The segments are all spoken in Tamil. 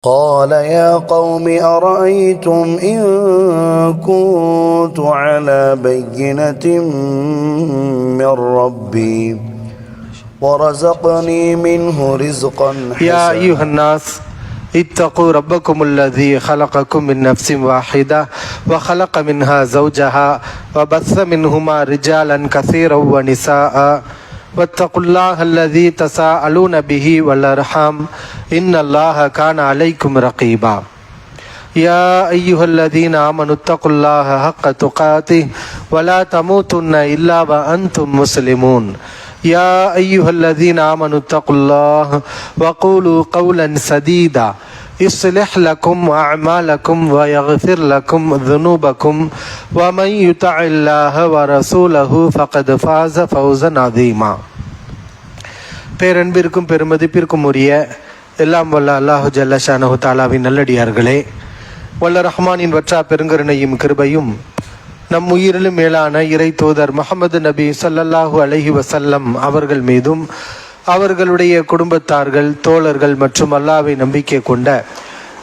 قال يا قوم أرأيتم إن كنت على بينة من ربي ورزقني منه رزقا حسنا يا أيها الناس اتقوا ربكم الذي خلقكم من نفس واحدة وخلق منها زوجها وبث منهما رجالا كثيرا ونساء واتقوا الله الذي تساءلون به والأرحام إن الله كان عليكم رقيبا يا أيها الذين آمنوا اتقوا الله حق تقاته ولا تموتن إلا وأنتم مسلمون يا أيها الذين آمنوا اتقوا الله وقولوا قولا سديدا يصلح لكم أعمالكم ويغفر لكم ذنوبكم ومن يطع الله ورسوله فقد فاز فوزا عظيما. பேரன்பிற்கும் பெருமதிப்பிற்கும் உரிய எல்லாம் வல்ல அல்லாஹு ஜல்ல ஷானஹு தஆலாவின் நல்லடியார்களே, வல்ல ரஹ்மானின் வற்றா பெருங்கருணையும் கிருபையும் நம் உயிரிலும் மேலான இறை தூதர் முஹம்மது நபி ஸல்லல்லாஹு அலைஹி வஸல்லம் அவர்கள் மீதும் அவர்களுடைய குடும்பத்தார்கள், தோழர்கள் மற்றும் அல்லாஹ்வை நம்பிக்கை கொண்ட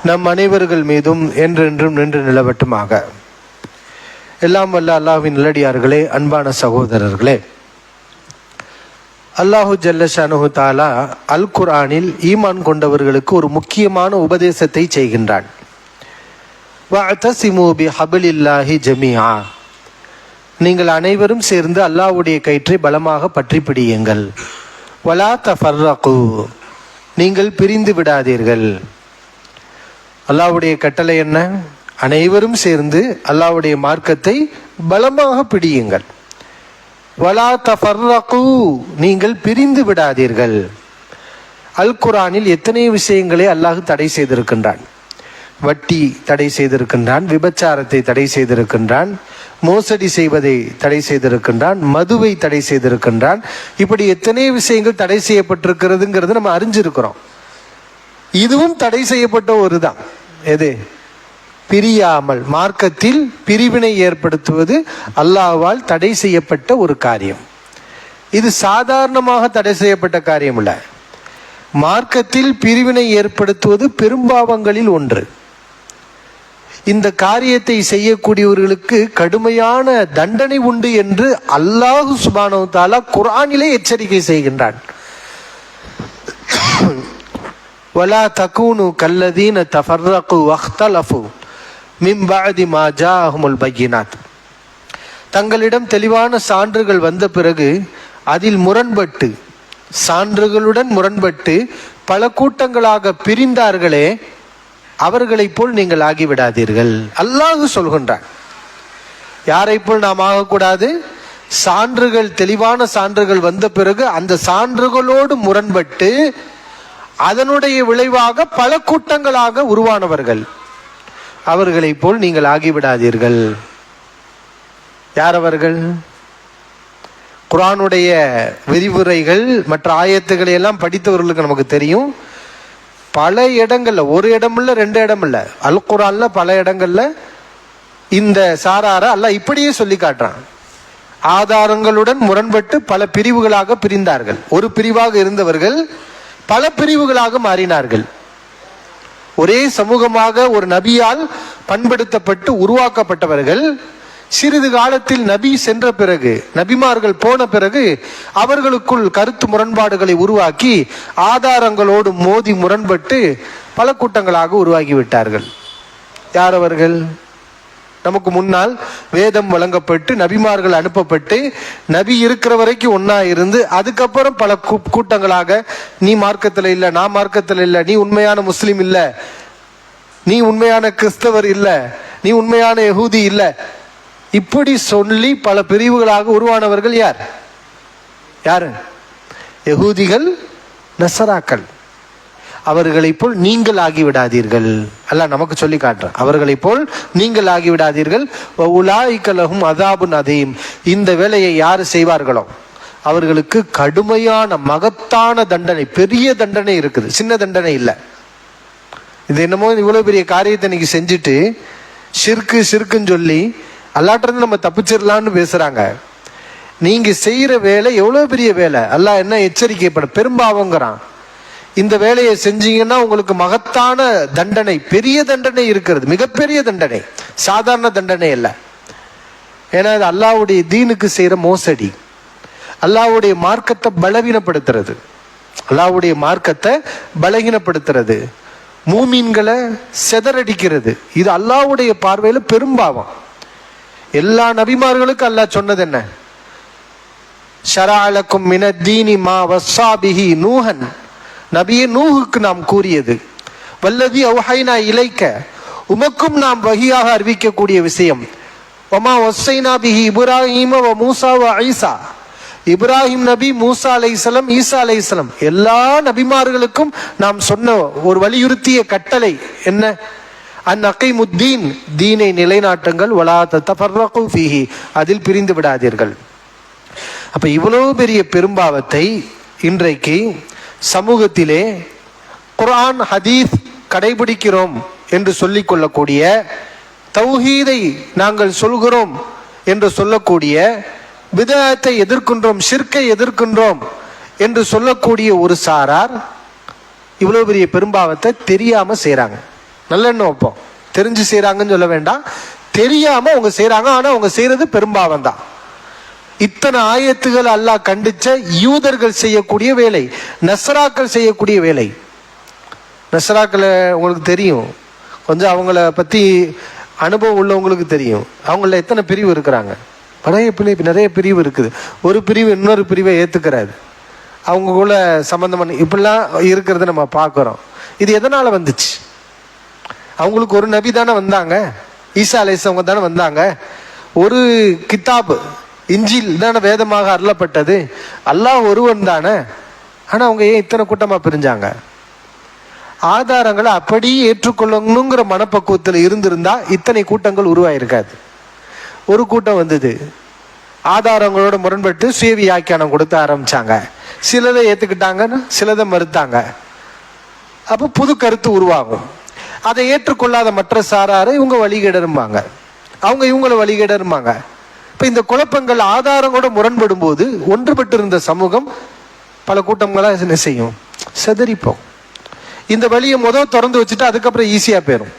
நம் அனைவர்கள் மீதும் என்றென்றும் நின்று நிலவட்டுமாக. எல்லாம் வல்ல அல்லாஹ்வின் நல்லடியார்களே, அன்பான சகோதரர்களே, அல்லாஹு ஜல்ல ஷானஹு தஆலா அல் குர்ஆனில் ஈமான் கொண்டவர்களுக்கு ஒரு முக்கியமான உபதேசத்தை செய்கின்றான். வஅதஸிமு பிஹப்லில்லாஹி ஜமீஆ, நீங்கள் அனைவரும் சேர்ந்து அல்லாஹ்வுடைய கயிற்றை பலமாக பற்றி பிடியுங்கள். வலா தஃபர்ரகு, நீங்கள் பிரிந்து விடாதீர்கள். அல்லாஹ்வுடைய கட்டளை என்ன? அனைவரும் சேர்ந்து அல்லாஹ்வுடைய மார்க்கத்தை பலமாக பிடியுங்கள். வலா தஃபர்ரகு, நீங்கள் பிரிந்து விடாதீர்கள். அல் குர்ஆனில் எத்தனை விஷயங்களை அல்லாஹ் தடை செய்திருக்கின்றான். வட்டி தடை செய்திருக்கின்றான், விபச்சாரத்தை தடை செய்திருக்கின்றான், மோசடி செய்வதை தடை செய்திருக்கின்றான், மதுவை தடை செய்திருக்கின்றான். இப்படி எத்தனை விஷயங்கள் தடை செய்யப்பட்டிருக்கிறதுங்கிறது நம்ம அறிஞ்சிருக்கிறோம். இதுவும் தடை செய்யப்பட்ட ஒரு தான். எது? பிரியாமல், மார்க்கத்தில் பிரிவினை ஏற்படுத்துவது அல்லாஹ்வால் தடை செய்யப்பட்ட ஒரு காரியம். இது சாதாரணமாக தடை செய்யப்பட்ட காரியம் இல்லை. மார்க்கத்தில் பிரிவினை ஏற்படுத்துவது பெரும்பாவங்களில் ஒன்று. இந்த காரியத்தை செய்யக்கூடியவர்களுக்கு கடுமையான தண்டனை உண்டு என்று அல்லாஹ் சுப்ஹானஹு வ தஆலா குர்ஆனிலே எச்சரிக்கை செய்கின்றான். வலா தகூனு கல்லதீன தஃபர்ரகு வக்தலஃபு மின் பஅதி மா ஜாஅஹுமுல் பய்யினாத், தங்களிடம் தெளிவான சான்றுகள் வந்த பிறகு அதில் முரண்பட்டு, சான்றுகளுடன் முரண்பட்டு பல கூட்டங்களாக பிரிந்தார்களே, அவர்களைப் போல் நீங்கள் ஆகிவிடாதீர்கள். அல்லாஹ் சொல்கின்றான். யாரை போல் நாம் ஆகக்கூடாது? சான்றுகள், தெளிவான சான்றுகள் வந்த பிறகு அந்த சான்றுகளோடு முரண்பட்டு அதனுடைய விளைவாக பல கூட்டங்களாக உருவானவர்கள், அவர்களைப் போல் நீங்கள் ஆகிவிடாதீர்கள். யார் அவர்கள்? குர்ஆனுடைய விரிவுரைகள் மற்ற ஆயத்துக்களை எல்லாம் படித்தவர்களுக்கு நமக்கு தெரியும். பல இடங்கள்ல, ஒரு இடம் இல்ல, ரெண்டு இடம் இல்ல, அல் குர்ஆன்ல பல இடங்கள்ல இந்த சாரார அல்லாஹ் இப்படியே சொல்லி காட்டுறான். ஆதாரங்களுடன் முரண்பட்டு பல பிரிவுகளாக பிரிந்தார்கள். ஒரு பிரிவாக இருந்தவர்கள் பல பிரிவுகளாக மாறினார்கள். ஒரே சமூகமாக ஒரு நபியால் பண்படுத்தப்பட்டு உருவாக்கப்பட்டவர்கள் சிறிது காலத்தில் நபி சென்ற பிறகு, நபிமார்கள் போன பிறகு அவர்களுக்குள் கருத்து முரண்பாடுகளை உருவாக்கி ஆதாரங்களோடு மோதி முரண்பட்டு பல கூட்டங்களாக உருவாகிவிட்டார்கள். யார் அவர்கள்? நமக்கு முன்னால் வேதம் வழங்கப்பட்டு நபிமார்கள் அனுப்பப்பட்டு நபி இருக்கிற வரைக்கும் ஒன்னா இருந்து அதுக்கப்புறம் பல கூட்டங்களாக, நீ மார்க்கத்தில் இல்லை, நான் மார்க்கத்தில் இல்லை, நீ உண்மையான முஸ்லிம் இல்லை, நீ உண்மையான கிறிஸ்தவர் இல்லை, நீ உண்மையான யஹூதி இல்லை, இப்படி சொல்லி பல பிரிவுகளாக உருவானவர்கள் யார்? யாரு? யஹூதிகள், நசராக்கள். அவர்களைப் போல் நீங்கள் ஆகிவிடாதீர்கள். அல்லாஹ் நமக்கு சொல்லி காட்டுறான். அவர்களைப் போல் நீங்கள் ஆகிவிடாதீர்கள். வஉலாயிக லஹும் அஸாபுன் அதீம், இந்த வேலையை யார் செய்வார்களோ அவர்களுக்கு கடுமையான மகத்தான தண்டனை, பெரிய தண்டனை இருக்குது, சின்ன தண்டனை இல்லை. இது என்னமோ இவ்வளவு பெரிய காரியத்தை இன்னைக்கு செஞ்சுட்டு ஷிர்க்குன்னு சொல்லி அல்லாஹ்ட்ட நம்ம தப்பிச்சிடலான்னு பேசுறாங்க. நீங்க செய்யற வேலை எவ்வளவு பெரிய வேலை. அல்லாஹ் என்ன எச்சரிக்கைப்பட, பெரும்பாவங்கிறான். இந்த வேலையை செஞ்சீங்கன்னா உங்களுக்கு மகத்தான தண்டனை, பெரிய தண்டனை இருக்கிறது, மிகப்பெரிய தண்டனை, சாதாரண தண்டனை அல்ல. ஏன்னா இது அல்லாஹ்வுடைய தீனுக்கு செய்யற மோசடி, அல்லாஹ்வுடைய மார்க்கத்தை பலவீனப்படுத்துறது, அல்லாஹ்வுடைய மார்க்கத்தை பலவீனப்படுத்துறது, மூமீன்களை செதறடிக்கிறது. இது அல்லாஹ்வுடைய பார்வையில பெரும்பாவம். எல்லா நபிமார்களுக்கும் அல்லாஹ் சொன்னது என்ன? ஷரஅலக்கும் மினத் தீனி மா வஸ்ஸா பிஹி நூஹன், நபியே நூஹுக்கு நாம் கூறியது, வல்லதி அவ்ஹைனா இலைக்க, உமக்கும் நாம் வஹியாக அறிவிக்கக்கூடிய விஷயம், வமா வஸ்ஸைனா பிஹி இப்ராஹீம வ மூஸா வ ஈசா, இப்ராஹிம் நபி, மூசா அலைஹிஸ்ஸலாம், ஈசா அலைஹிஸ்ஸலாம் எல்லா நபிமார்களுக்கும் நாம் சொன்ன ஒரு வலியுறுத்திய கட்டளை என்ன? அன் அகீமுத்தீன், தீனை நிலைநாட்டுங்கள், வலா ததஃபர்ரகு ஃபீஹி, அதில் பிரிந்து விடாதீர்கள். அப்ப இவ்வளவு பெரிய பெரும்பாவத்தை இன்றைக்கு சமூகத்திலே குர்ஆன் ஹதீஸ் கடைபிடிக்கிறோம் என்று சொல்லிக் கொள்ளக்கூடிய, தௌஹீதை நாங்கள் சொல்கிறோம் என்று சொல்லக்கூடிய, பிதஅத்தை எதிர்க்கின்றோம், ஷிர்க்கை எதிர்க்கின்றோம் என்று சொல்லக்கூடிய ஒரு சாரார் இவ்வளவு பெரிய பெரும்பாவத்தை தெரியாம செய்றாங்க. நல்லெண்ணம் வைப்போம், தெரிஞ்சு செய்றாங்கன்னு சொல்ல வேண்டாம், தெரியாம அவங்க செய்றாங்க. ஆனா அவங்க செய்யறது பெரும்பாவம் தான். இத்தனை ஆயத்துகள் அல்லாஹ் கண்டிச்ச யூதர்கள் செய்யக்கூடிய வேலை, நஸ்ராக்கள் செய்யக்கூடிய வேலை. நஸ்ராக்களை உங்களுக்கு தெரியும், கொஞ்சம் அவங்கள பத்தி அனுபவம் உள்ளவங்களுக்கு தெரியும். அவங்கள எத்தனை பிரிவு இருக்கிறாங்க, நிறைய பிரிவு இருக்குது. ஒரு பிரிவு இன்னொரு பிரிவை ஏத்துக்கிறாரு, அவங்களுக்குள்ள சம்பந்தம் பண்ணி இப்படிலாம் இருக்கிறத நம்ம பார்க்குறோம். இது எதனால வந்துச்சு? அவங்களுக்கு ஒரு நபி தானே வந்தாங்க, ஈசா அலைஹிஸ்ஸலாம் தானே வந்தாங்க. ஒரு கிதாப் இஞ்சில் தானே வேதமாக அருளப்பட்டது, அல்லாஹ் ஒருவன் தானே. ஆனா அவங்க ஏன் இத்தனை கூட்டமா பிரிஞ்சாங்க? ஆதாரங்களை அப்படியே ஏற்றுக்கொள்ளணுங்கிற மனப்பக்குவத்தில் இருந்திருந்தா இத்தனை கூட்டங்கள் உருவாயிருக்காது. ஒரு கூட்டம் வந்தது, ஆதாரங்களோட முரண்பட்டு சுய வியாக்கியானம் கொடுத்து ஆரம்பிச்சாங்க. சிலதை ஏத்துக்கிட்டாங்கன்னு சிலதை மறுத்தாங்க. அப்போ புது கருத்து உருவாகும். அதை ஏற்றுக்கொள்ளாத மற்ற சாராரை இவங்க வழிகேடரும்பாங்க, அவங்க இவங்களை வழிகேடரும்பாங்க. இப்ப இந்த குழப்பங்கள் ஆதாரங்களோட முரண்படும் போது ஒன்றுபட்டு இருந்த சமூகம் பல கூட்டங்களா என்ன செய்யும்? செதறிப்போம். இந்த வழியை திறந்து வச்சுட்டு அதுக்கப்புறம் ஈஸியா போயிடும்.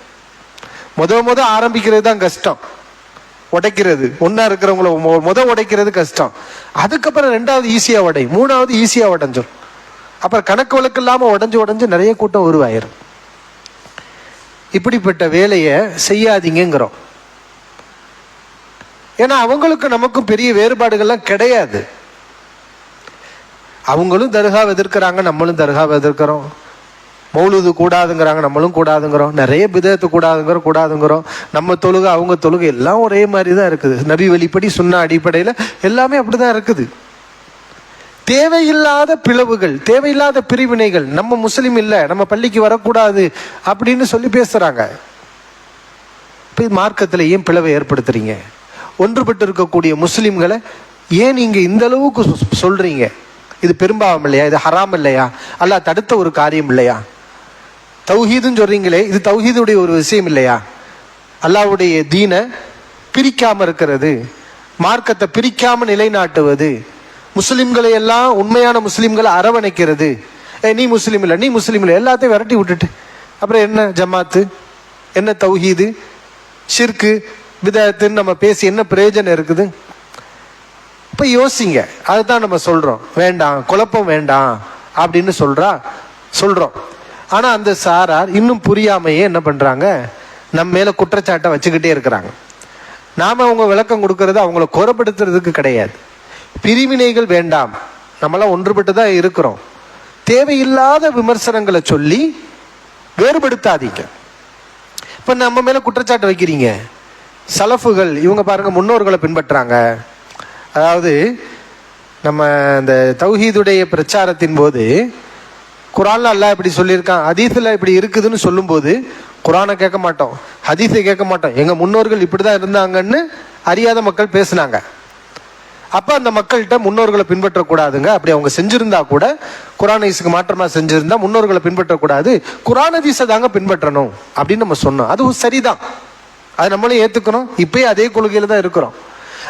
ஆரம்பிக்கிறது தான் கஷ்டம், உடைக்கிறது, ஒன்னா இருக்கிறவங்கள உடைக்கிறது கஷ்டம். அதுக்கப்புறம் ரெண்டாவது ஈஸியா உடை, மூணாவது ஈஸியா உடைஞ்சிடும். அப்புறம் கணக்கு வழக்கு இல்லாம உடஞ்சு நிறைய கூட்டம் உருவாயிரும். இப்படிப்பட்ட வேலையை செய்யாதீங்கிறோம். ஏன்னா அவங்களுக்கு நமக்கும் பெரிய வேறுபாடுகள்லாம் கிடையாது. அவங்களும் தர்காவை எதிர்க்கிறாங்க, நம்மளும் தர்காவை எதிர்க்கிறோம். மௌலூது கூடாதுங்கிறாங்க, நம்மளும் கூடாதுங்கிறோம். நிறைய பிதஅத்து கூடாதுங்கிறோம். நம்ம தொழுகை அவங்க தொழுகை எல்லாம் ஒரே மாதிரி தான் இருக்குது. நபி வழிப்படி சுன்னா அடிப்படையில் எல்லாமே அப்படிதான் இருக்குது. தேவையில்லாத பிளவுகள், தேவையில்லாத பிரிவினைகள், நம்ம முஸ்லிம் இல்லை, நம்ம பள்ளிக்கு வரக்கூடாது அப்படின்னு சொல்லி பேசுறாங்க. இப்போ மார்க்கத்தில் ஏன் பிளவை ஏற்படுத்துறீங்க? ஒன்றுபட்டு இருக்கக்கூடிய முஸ்லிம்களை ஏன் நீங்க இந்த அளவுக்கு சொல்றீங்க? இது பெரும்பாவம் இல்லையா? இது ஹராம் இல்லையா? அல்லாஹ் தடுத்த ஒரு காரியம் இல்லையா? தௌஹீதுன்னு சொல்றீங்களே, இது தௌஹீதுடைய ஒரு விஷயம் இல்லையா? அல்லாஹ்வுடைய தீனை பிரிக்காம இருக்கிறது, மார்க்கத்தை பிரிக்காம நிலைநாட்டுவது, முஸ்லிம்களை எல்லாம் உண்மையான முஸ்லிம்களை அரவணைக்கிறது. நீ முஸ்லீம் இல்லை, நீ முஸ்லீம் இல்லை, எல்லாத்தையும் விரட்டி விட்டுட்டு அப்புறம் என்ன ஜமாத்து, என்ன தௌஹீது, ஷிர்கு, பிதஅத்துன்னு நம்ம பேசி என்ன பிரயோஜனம் இருக்குது? இப்ப யோசிங்க. அதுதான் நம்ம சொல்றோம், வேண்டாம், குழப்பம் வேண்டாம் அப்படின்னு சொல்றோம். ஆனா அந்த சாரார் இன்னும் புரியாமையே என்ன பண்றாங்க? நம்ம மேல குற்றச்சாட்டை வச்சுக்கிட்டே இருக்கிறாங்க. நாம அவங்க விளக்கம் கொடுக்கறது அவங்கள குறைப்படுத்துறதுக்கு கிடையாது. பிரிவினைகள் வேண்டாம், நம்மளாம் ஒன்றுபட்டு தான் இருக்கிறோம். தேவையில்லாத விமர்சனங்களை சொல்லி வேறுபடுத்தாதீங்க. இப்ப நம்ம மேல குற்றச்சாட்டு வைக்கிறீங்க. சலஃபுகள் இவங்க பாருங்க முன்னோர்களை பின்பற்றாங்க. அதாவது நம்ம இந்த தௌஹீதுடைய பிரச்சாரத்தின் போது குர்ஆன்ல அல்லாஹ் இப்படி சொல்லியிருக்கான், ஹதீஸ்ல இப்படி இருக்குதுன்னு சொல்லும் போது குர்ஆனை கேட்க மாட்டோம், ஹதீஸை கேட்க மாட்டோம். எங்க முன்னோர்கள் இப்படிதான் இருந்தாங்கன்னு அறியாத மக்கள் பேசினாங்க. அப்ப அந்த மக்கள்கிட்ட முன்னோர்களை பின்பற்றக்கூடாதுங்க, அப்படி அவங்க செஞ்சிருந்தா கூட குர்ஆன் ஹதீஸுக்கு மாற்றமா செஞ்சிருந்தா முன்னோர்களை பின்பற்றக்கூடாது, குர்ஆன் ஹதீஸை தாங்க பின்பற்றணும் அப்படின்னு நம்ம சொன்னோம். அது சரிதான், அது நம்மளும் ஏத்துக்கணும். இப்பயே அதே கொள்கையில தான் இருக்கிறோம்.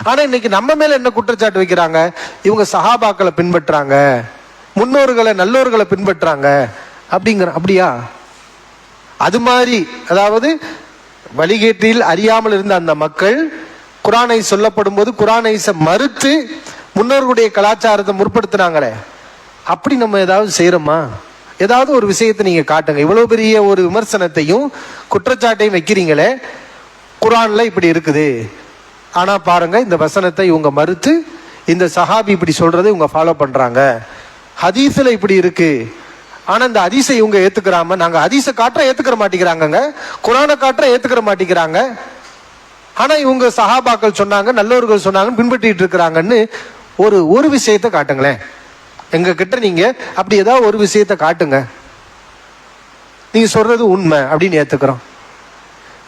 ஆனா இன்னைக்கு நம்ம மேல என்ன குற்றச்சாட்டு வைக்கிறாங்க? இவங்க சஹாபாக்களை பின்பற்றாங்க, முன்னோர்களை நல்லோர்களை பின்பற்றாங்க அப்படிங்கிறான். அப்படியா? அது மாதிரி, அதாவது வழிகேட்டில் அறியாமல் இருந்த அந்த மக்கள் குர்ஆனை சொல்லப்படும் போது குர்ஆனை மறுத்து முன்னோர்களுடைய கலாச்சாரத்தை முற்படுத்தினாங்களே, அப்படி நம்ம ஏதாவது செய்யறோமா? ஏதாவது ஒரு விஷயத்தை நீங்க காட்டுங்க. இவ்வளவு பெரிய ஒரு விமர்சனத்தையும் குற்றச்சாட்டையும் வைக்கிறீங்களே, குர்ஆன்ல இப்படி இருக்குது, ஆனா பாருங்க இந்த வசனத்தை இவங்க மறுத்து இந்த சஹாபி இப்படி சொல்றதை இவங்க ஃபாலோ பண்றாங்க, ஹதீஸ்ல இப்படி இருக்கு, ஆனா இந்த ஹதீஸை இவங்க ஏத்துக்கிறாம, நாங்க ஹதீஸை காட்டுற ஏத்துக்கிற மாட்டேங்கிறாங்க, குர்ஆனை காட்டுற ஏத்துக்கிற மாட்டேங்கிறாங்க, ஆனா இவங்க சஹாபாக்கள் சொன்னாங்க, நல்லவர்கள் சொன்னாங்க, பின்பற்றிட்டு இருக்கிறாங்கன்னு ஒரு விஷயத்தை காட்டுங்களேன். எங்க கிட்ட நீங்க அப்படி ஏதாவது ஒரு விஷயத்தை காட்டுங்க, நீங்க சொல்றது உண்மை அப்படின்னு ஏத்துக்கிறோம்.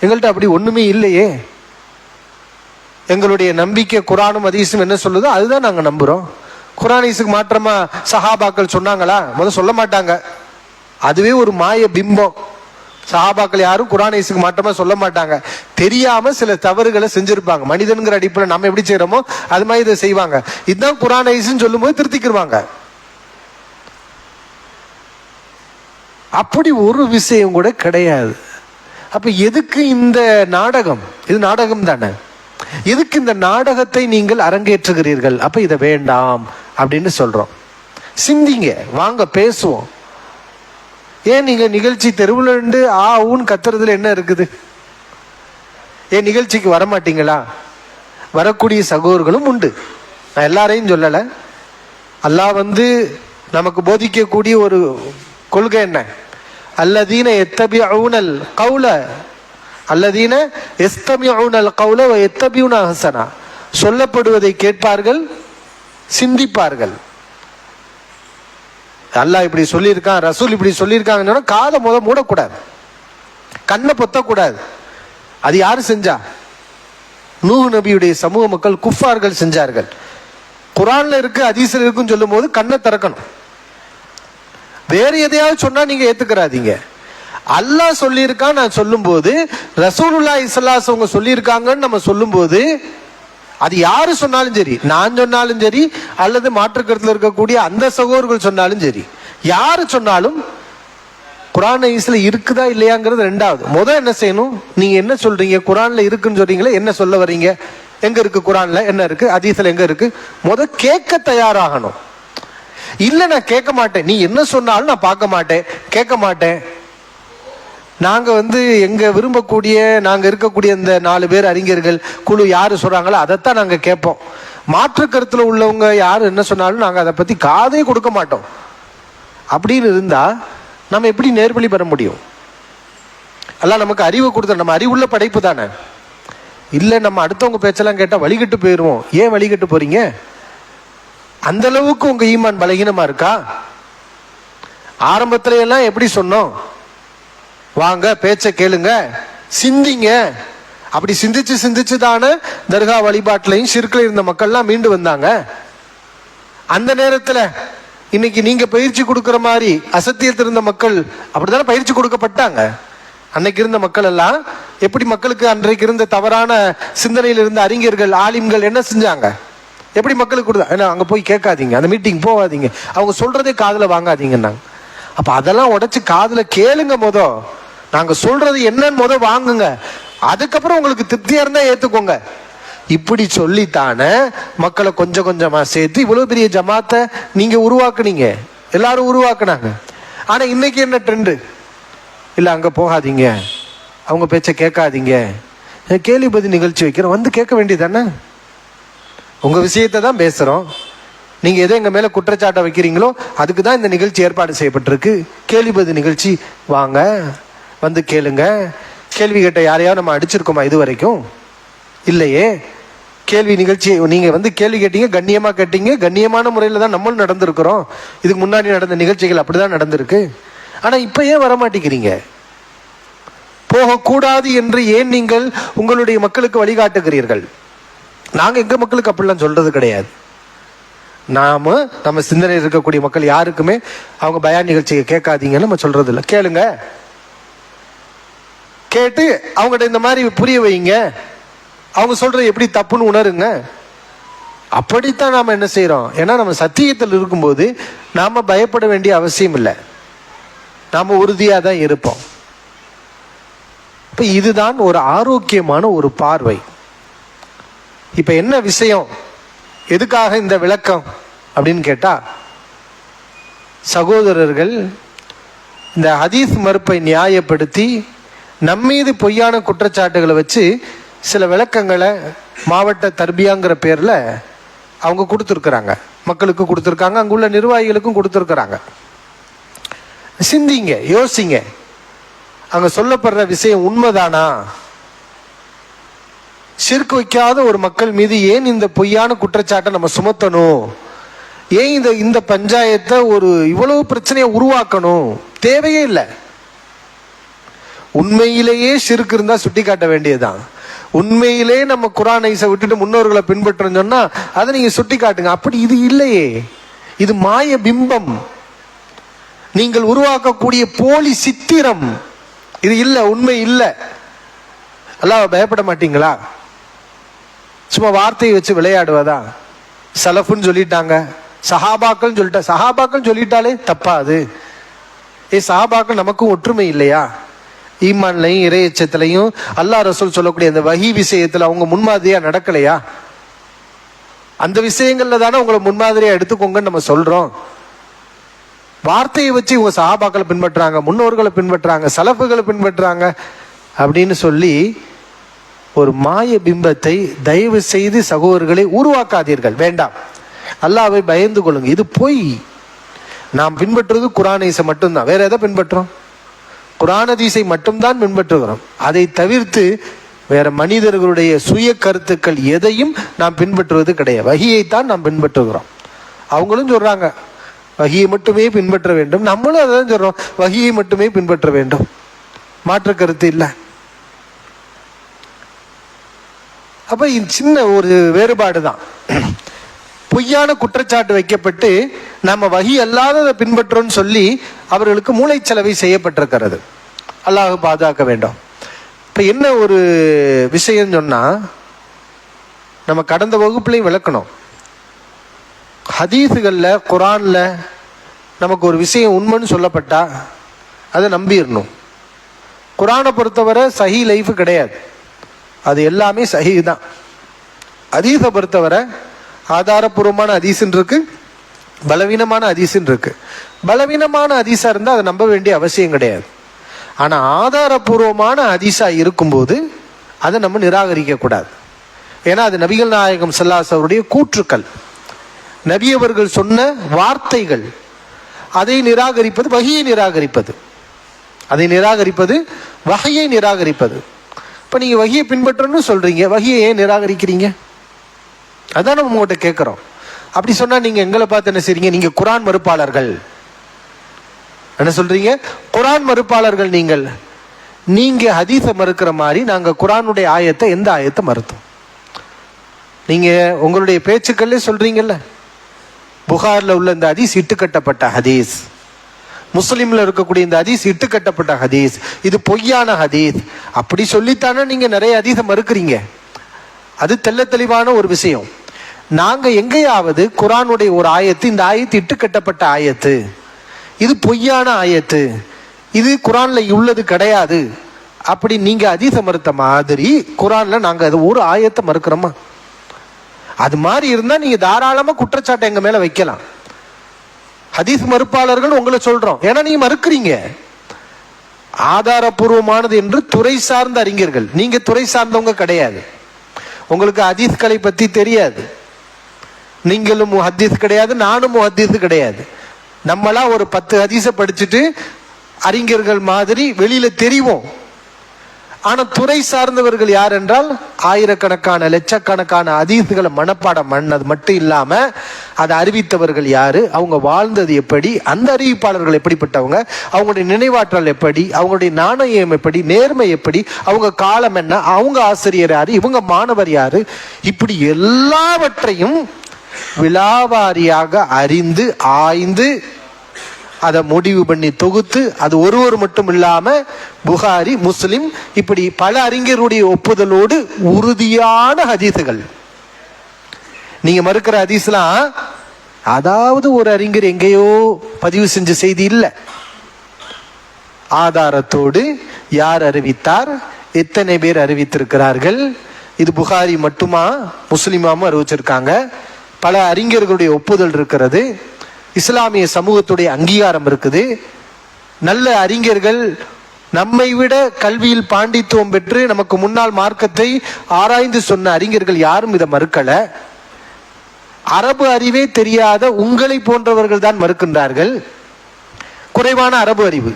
எங்கள்கிட்ட அப்படி ஒண்ணுமே இல்லையே. எங்களுடைய நம்பிக்கை குர்ஆனும் ஹதீஸும் என்ன சொல்லுதோ அதுதான் நாங்க நம்புறோம். குர்ஆன் ஹதீஸுக்கு மாற்றமா சஹாபாக்கள் சொன்னாங்களா? முதல்ல சொல்ல மாட்டாங்க. அதுவே ஒரு மாய பிம்பம். சஹாபாக்கள் யாரும் குர்ஆன் ஹதீஸுக்கு மாற்றமா சொல்ல மாட்டாங்க. தெரியாம சில தவறுகளை செஞ்சிருப்பாங்க. மனிதன்கிற அடிப்படையில் நம்ம எப்படி செய்யறோமோ அது மாதிரி இதை செய்வாங்க. இதுதான் குர்ஆன் ஹதீஸ்னு சொல்லும் போது திருத்திக்கிடுவாங்க. அப்படி ஒரு விஷயம் கூட கிடையாது. அப்ப எதுக்கு இந்த நாடகம்? இது நாடகம் தானே. எதுக்கு இந்த நாடகத்தை நீங்கள் அரங்கேற்றுகிறீர்கள்? அப்ப இதை வேண்டாம் அப்படின்னு சொல்றோம். சிந்திங்க, வாங்க பேசுவோம். ஏன் நீங்க நிகழ்ச்சி தெருவில் இருந்து ஊன்னு கத்துறதுல என்ன இருக்குது? ஏன் நிகழ்ச்சிக்கு வரமாட்டீங்களா? வரக்கூடிய சகோதரர்களும் உண்டு, நான் எல்லாரையும் சொல்லல. அல்லாஹ் நமக்கு போதிக்கக்கூடிய ஒரு கொள்கை என்ன? அல்லதீன எத்தபிஊனல் கௌல அல்லதீன எஸ்தமிஊனல் கௌல வ எத்தபிஊன அஹ்ஸனா. சொல்லப்படுவதை கேட்பார்கள், சிந்திப்பார்கள். அல்லாஹ் இப்படி சொல்லியிருக்கான், ரசூல் இப்படி சொல்லியிருக்காங்கன்னு சொன்னா காதை மூடக்கூடாது, கண்ணை பொத்தக்கூடாது. அது யாரு செஞ்சா? நூஹ் நபியுடைய சமூக மக்கள், குஃபார்கள் செஞ்சார்கள். குர்ஆன்ல இருக்கு ஹதீஸ்ல இருக்குன்னு சொல்லும் போது கண்ணை திறக்கணும். வேற எதையாவது சொன்னா நீங்க ஏத்துக்கிறாதீங்க. அல்லாஹ் சொல்லியிருக்கான் நான் சொல்லும் போது, ரசூலுல்லாஹி ஸல்லல்லாஹு அலைஹி வஸல்லம் சொல்லியிருக்காங்கன்னு நம்ம சொல்லும் போது, அது யாரு சொன்னாலும் சரி, நான் சொன்னாலும் சரி, அல்லது மாற்றுக்கருத்துல இருக்கக்கூடிய அந்த சகோதரர்கள் சொன்னாலும் சரி, யாரு சொன்னாலும் குர்ஆன் ஹதீஸ்ல இருக்குதா இல்லையாங்கிறது ரெண்டாவது. முதல் என்ன செய்யணும்? நீங்க என்ன சொல்றீங்க? குர்ஆன்ல இருக்குன்னு சொல்றீங்களே, என்ன சொல்ல வர்றீங்க? எங்க இருக்கு குர்ஆன்ல? என்ன இருக்கு? ஹதீஸ்ல எங்க இருக்கு? முதல் கேட்க தயாராகணும். இல்ல நான் கேட்க மாட்டேன், நீ என்ன சொன்னாலும் நான் பார்க்க மாட்டேன், கேட்க மாட்டேன். நாங்க எங்க விரும்பக்கூடிய, நாங்க இருக்கக்கூடிய இந்த 4 பேர் அறிஞர்கள் குழு யாரு சொல்றாங்களோ அதைத்தான் நாங்க கேட்போம். மாற்று கருத்துல உள்ளவங்க யாரு என்ன சொன்னாலும் நாங்க அதை பத்தி காதே கொடுக்க மாட்டோம். அப்படின்னு இருந்தா நம்ம எப்படி நேர்வழி பெற முடியும்? எல்லாம் நமக்கு அறிவு கொடுத்த, நம்ம அறிவுள்ள படைப்பு தானே. இல்ல நம்ம அடுத்தவங்க பேச்செல்லாம் கேட்டா வழிகட்டு போயிருவோம். ஏன் வழிகட்டு போறீங்க? அந்த அளவுக்கு உங்க ஈமான் பலகீனமா இருக்கா? ஆரம்பத்துல எல்லாம் எப்படி சொன்னோம்? வாங்க பேச்ச கேளுங்க, சிந்திங்க. அப்படி சிந்திச்சு சிந்திச்சு தானே தர்கா வழிபாட்டிலையும் ஷிர்க்ல இருந்த மக்கள்லாம் மீண்டு வந்தாங்க. அந்த நேரத்துல இன்னைக்கு நீங்க பயிற்சி கொடுக்கிற மாதிரி அசத்தியத்தில் இருந்த மக்கள் அப்படித்தானே பயிற்சி கொடுக்கப்பட்டாங்க. அன்னைக்கு இருந்த மக்கள் எல்லாம் எப்படி மக்களுக்கு அன்றைக்கு இருந்த தவறான சிந்தனையில் இருந்த அறிஞர்கள், ஆலிம்கள் என்ன செஞ்சாங்க? எப்படி மக்களுக்கு கொடுத்தா? ஏன்னா அங்க போய் கேட்காதீங்க, அந்த மீட்டிங் போகாதீங்க, அவங்க சொல்றதே காதுல வாங்காதீங்கன்னாங்க. அப்ப அதெல்லாம் உடைச்சு காதுல கேளுங்க. நாங்க சொல்றது என்னன்னு வாங்குங்க, அதுக்கப்புறம் உங்களுக்கு திருப்தியா இருந்தா ஏத்துக்கோங்க. இப்படி சொல்லித்தானே மக்களை கொஞ்சம் கொஞ்சமா சேர்த்து இவ்வளவு பெரிய ஜமாத்தை நீங்க உருவாக்குனீங்க, எல்லாரும் உருவாக்குனாங்க. ஆனா இன்னைக்கு என்ன ட்ரெண்டு? இல்ல அங்க போகாதீங்க, அவங்க பேச்ச கேட்காதீங்க, கேள்வி பதில் நிகழ்ச்சி வைக்கிறோம், கேட்க வேண்டியதானே? உங்க விஷயத்தை தான் பேசுறோம். நீங்க எதை எங்க மேல குற்றச்சாட்டை வைக்கிறீங்களோ அதுக்கு தான் இந்த நிகழ்ச்சி ஏற்பாடு செய்யப்பட்டிருக்கு. கேள்வி பதில் நிகழ்ச்சி, வாங்க கேளுங்க. கேள்வி கேட்ட யாரையாவது நம்ம அடிச்சிருக்கோமா இது வரைக்கும்? இல்லையே. கேள்வி நிகழ்ச்சி நீங்க கேள்வி கேட்டீங்க, கண்ணியமா கேட்டீங்க, கண்ணியமான முறையில தான் நம்மளும் நடந்திருக்கிறோம். இதுக்கு முன்னாடி நடந்த நிகழ்ச்சிகள் அப்படிதான் நடந்திருக்கு. ஆனா இப்ப ஏன் வரமாட்டேங்கிறீங்க? போகக்கூடாது என்று ஏன் நீங்கள் உங்களுடைய மக்களுக்கு வழிகாட்டுகிறீர்கள்? நாங்க எங்க மக்களுக்கு அப்படிலாம் சொல்றது கிடையாது. நம்ம சிந்தனையில் இருக்கக்கூடிய மக்கள் யாருக்குமே அவங்க பயான் நிகழ்ச்சியை கேட்காதீங்கன்னு நம்ம சொல்றது இல்லை. கேளுங்க, கேட்டு அவங்ககிட்ட இந்த மாதிரி புரிய வைங்க, அவங்க சொல்றது எப்படி தப்புன்னு உணருங்க. அப்படித்தான் நாம என்ன செய்யறோம்? ஏன்னா நம்ம சத்தியத்தில் இருக்கும்போது நாம பயப்பட வேண்டிய அவசியம் இல்லை. நாம உறுதியா தான் இருப்போம். இப்ப இதுதான் ஒரு ஆரோக்கியமான ஒரு பார்வை. இப்ப என்ன விஷயம், எதுக்காக இந்த விளக்கம் அப்படின்னு கேட்டா, சகோதரர்கள் இந்த ஹதீஸ் மறுப்பை நியாயப்படுத்தி நம்மீது பொய்யான குற்றச்சாட்டுகளை வச்சு சில விளக்கங்களை மாவட்ட தர்பியாங்கிற பேர்ல அவங்க கொடுத்துருக்குறாங்க, மக்களுக்கு கொடுத்துருக்காங்க, அங்குள்ள நிர்வாகிகளுக்கும் கொடுத்துருக்குறாங்க. சிந்திங்க, யோசிங்க, அங்க சொல்லப்படுற விஷயம் உண்மைதானா? ஷிர்க் வைக்காத ஒரு மக்கள் மீது ஏன் இந்த பொய்யான குற்றச்சாட்டை நம்ம சுமத்தணும்? ஏன் இந்த பஞ்சாயத்தை ஒரு இவ்வளவு பிரச்சனையை உருவாக்கணும்? தேவையே இல்லை. உண்மையிலேயே ஷிர்க் இருந்தா சுட்டி காட்ட வேண்டியதுதான். உண்மையிலே நம்ம குர்ஆன் ஹதீஸை விட்டுட்டு முன்னோர்களை பின்பற்றோம்னு சொன்னா அதை நீங்க சுட்டி காட்டுங்க. அப்படி இது இல்லையே, இது மாய பிம்பம், நீங்கள் உருவாக்கக்கூடிய போலி சித்திரம். இது இல்ல, உண்மை இல்ல. அல்லாஹ் பயப்பட மாட்டீங்களா? சும்மா வார்த்தையை வச்சு விளையாடுவதா? சலஃபுன்னு சொல்லிட்டாங்க, சஹாபாக்கள் சொல்லிட்டா, சஹாபாக்கள் சொல்லிட்டாலே தப்பா அது? சஹாபாக்கள் நமக்கும் ஒற்றுமை இல்லையா? ஈமான்லையும் இறையச்சத்திலையும் அல்லாஹ் ரசூல் சொல்லக்கூடிய அந்த வஹி விஷயத்துல அவங்க முன்மாதிரியா நடக்கலையா? அந்த விஷயங்கள்ல தானே உங்களை முன்மாதிரியா எடுத்துக்கோங்கன்னு நம்ம சொல்றோம். வார்த்தையை வச்சு இவங்க சஹாபாக்களை பின்பற்றாங்க, முன்னோர்களை பின்பற்றாங்க, சலஃபுகளை பின்பற்றாங்க அப்படின்னு சொல்லி ஒரு மாய பிம்பத்தை தயவு செய்து சகோதரர்களை உருவாக்காதீர்கள். வேண்டாம், அல்லாஹ்வை பயந்து கொள்ளுங்க. இது பொய். நாம் பின்பற்றுவது குர்ஆன் ஹதீஸை மட்டும்தான். வேற எதை பின்பற்றோம்? குர்ஆன் ஹதீஸை மட்டும்தான் பின்பற்றுகிறோம். அதை தவிர்த்து வேற மனிதர்களுடைய சுய கருத்துக்கள் எதையும் நாம் பின்பற்றுவது கிடையாது. வஹியைத்தான் நாம் பின்பற்றுகிறோம். அவங்களும் சொல்றாங்க வஹியை மட்டுமே பின்பற்ற வேண்டும், நம்மளும் அதான் சொல்றோம், வஹியை மட்டுமே பின்பற்ற வேண்டும், மாற்று கருத்து இல்லை. அப்ப சின்ன ஒரு வேறுபாடு தான். பொய்யான குற்றச்சாட்டு வைக்கப்பட்டு நம்ம வஹி அல்லாததை பின்பற்றோம்னு சொல்லி அவர்களுக்கு மூளைச்சலவை செய்யப்பட்டிருக்கிறது. அல்லாஹ் பாதுகாக்க வேண்டும். இப்ப என்ன ஒரு விஷயம் சொன்னா, நம்ம கடந்த வகுப்புலையும் விளக்கணும். ஹதீஸுகள்ல குர்ஆன்ல நமக்கு ஒரு விஷயம் உண்மைன்னு சொல்லப்பட்டா அதை நம்பிடணும். குர்ஆனை பொறுத்தவரை சஹி லைஃப் கிடையாது, அது எல்லாமே சஹி தான். ஹதீஸை பொறுத்தவரை ஆதாரபூர்வமான ஹதீஸ்ன்னு இருக்கு, பலவீனமான ஹதீஸ்ன்னு இருக்கு. பலவீனமான ஹதீஸா இருந்தால் அதை நம்ப வேண்டிய அவசியம் கிடையாது. ஆனா ஆதாரபூர்வமான ஹதீஸா இருக்கும்போது அதை நம்ம நிராகரிக்க கூடாது. ஏன்னா அது நபிகள் நாயகம் ஸல்லல்லாஹு அலைஹி வஸல்லம் அவருடைய கூற்றுக்கள், நபி அவர்கள் சொன்ன வார்த்தைகள். அதை நிராகரிப்பது வஹியை நிராகரிப்பது, அதை நிராகரிப்பது வஹியை நிராகரிப்பது. இப்ப நீங்க வஹியை பின்பற்றணும்னு சொல்றீங்க, வஹியை ஏன் நிராகரிக்கிறீங்க? அதான் நம்ம உங்கள்கிட்ட கேட்கிறோம். அப்படி சொன்னா நீங்க எங்களை பார்த்து என்ன செய்றீங்க? நீங்க குர்ஆன் மறுப்பாளர்கள் என்ன சொல்றீங்க? குர்ஆன் மறுப்பாளர்கள் நீங்கள். நீங்க ஹதீஸை மறுக்கிற மாதிரி நாங்க குர்ஆனுடைய ஆயத்தை, எந்த ஆயத்தை மறுத்தோம்? நீங்க உங்களுடைய பேச்சுக்களே சொல்றீங்கல்ல, புகார்ல உள்ள இந்த ஹதீஸ் இட்டுக்கட்டப்பட்ட ஹதீஸ், முஸ்லிம்ல இருக்கக்கூடிய இந்த ஹதீஸ் இட்டுக்கட்டப்பட்ட ஹதீஸ், இது பொய்யான ஹதீஸ், அப்படி சொல்லித்தானே நீங்க நிறைய ஹதீஸை மறுக்கிறீங்க. அது தெள்ள தெளிவான ஒரு விஷயம். நாங்க எங்கேயாவது குர்ஆனுடைய ஒரு ஆயத்து, இந்த ஆயத்து இட்டுக்கட்டப்பட்ட ஆயத்து, இது பொய்யான ஆயத்து, இது குர்ஆன்ல உள்ளது கிடையாது அப்படி நீங்க ஹதீஸை மறுத்த மாதிரி குர்ஆன்ல நாங்க அது ஒரு ஆயத்தை மறுக்கிறோமா? அது மாதிரி இருந்தா நீங்க தாராளமா குற்றச்சாட்டை எங்க மேல வைக்கலாம். ஹதீஸ் மறுப்பாளர்கள் உங்களை சொல்றோம், ஏன்னா நீங்க மறுக்கிறீங்க. ஆதாரபூர்வமானது என்று துறை சார்ந்த அறிஞர்கள், நீங்க துறை சார்ந்தவங்க கிடையாது, உங்களுக்கு ஹதீஸ்களை பத்தி தெரியாது, நீங்களும் முஹத்தீஸ் கிடையாது, நானும் முஹத்தீஸ் கிடையாது. நம்மளா ஒரு 10 ஹதீஸை படிச்சுட்டு அறிஞர்கள் மாதிரி வெளியில தெரிவோம். ஆனா துறை சார்ந்தவர்கள் யார் என்றால் ஆயிரக்கணக்கான லட்சக்கணக்கான ஹதீஸ்களை மனப்பாடம் பண்ணது மட்டும் இல்லாம அதை அறிவித்தவர்கள் யாரு, அவங்க வாழ்ந்தது எப்படி, அந்த அறிவிப்பாளர்கள் எப்படிப்பட்டவங்க, அவங்களுடைய நினைவாற்றல் எப்படி, அவங்களுடைய நாணயம் எப்படி, நேர்மை எப்படி, அவங்க காலம் என்ன, அவங்க ஆசிரியர் யாரு, இவங்க மாணவர் யாரு, இப்படி எல்லாவற்றையும் விலாவாரியாக அறிந்து ஆய்ந்து அதை முடிவு பண்ணி தொகுத்து, அது ஒருவர் மட்டும் இல்லாம புகாரி, முஸ்லிம், இப்படி பல அறிஞருடைய ஒப்புதலோடு உறுதியான ஹதீஸுகள். நீங்க மறுக்கிற ஹதீஸ்லாம் அதாவது ஒரு அறிஞர் எங்கேயோ பதிவு செஞ்ச செய்தி இல்லை, ஆதாரத்தோடு யார் அறிவித்தார், எத்தனை பேர் அறிவித்திருக்கிறார்கள், இது புகாரி மட்டுமா முஸ்லிமாவும் அறிவிச்சிருக்காங்க, பல அறிஞர்களுடைய ஒப்புதல் இருக்கிறது, இஸ்லாமிய சமூகத்துடைய அங்கீகாரம் இருக்குது, நல்ல அறிஞர்கள் நம்மை விட கல்வியில் பாண்டித்துவம் பெற்று நமக்கு முன்னால் மார்க்கத்தை ஆராய்ந்து சொன்ன அறிஞர்கள் யாரும் இதை மறுக்கல. அரபு அறிவே தெரியாத உங்களை போன்றவர்கள் தான் மறுக்கின்றார்கள். குறைவான அரபு அறிவு,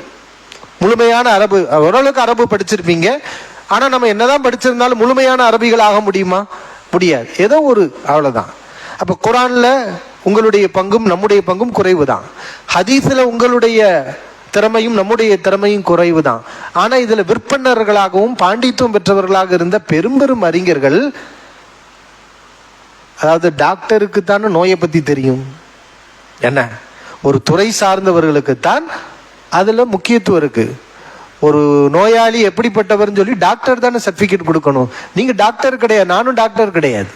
முழுமையான அரபு, ஓரளவுக்கு அரபு படிச்சிருப்பீங்க, ஆனா நம்ம என்னதான் படிச்சிருந்தாலும் முழுமையான அரபிகள் ஆக முடியுமா? முடியாது. ஏதோ ஒரு அவ்வளவுதான். அப்ப குர்ஆன்ல உங்களுடைய பங்கும் நம்முடைய பங்கும் குறைவு தான். ஹதீஸ்ல உங்களுடைய திறமையும் நம்முடைய திறமையும் குறைவு தான். ஆனா இதுல விற்பனர்களாகவும் பாண்டித்துவம் பெற்றவர்களாக இருந்த பெரும் அறிஞர்கள், அதாவது டாக்டருக்கு தானே நோயை பத்தி தெரியும், என்ன ஒரு துறை சார்ந்தவர்களுக்குத்தான் அதுல முக்கியத்துவம் இருக்கு. ஒரு நோயாளி எப்படிப்பட்டவர்னு சொல்லி டாக்டர் தானே சர்டிபிகேட் கொடுக்கணும். நீங்க டாக்டர் கிடையாது, நானும் டாக்டர் கிடையாது.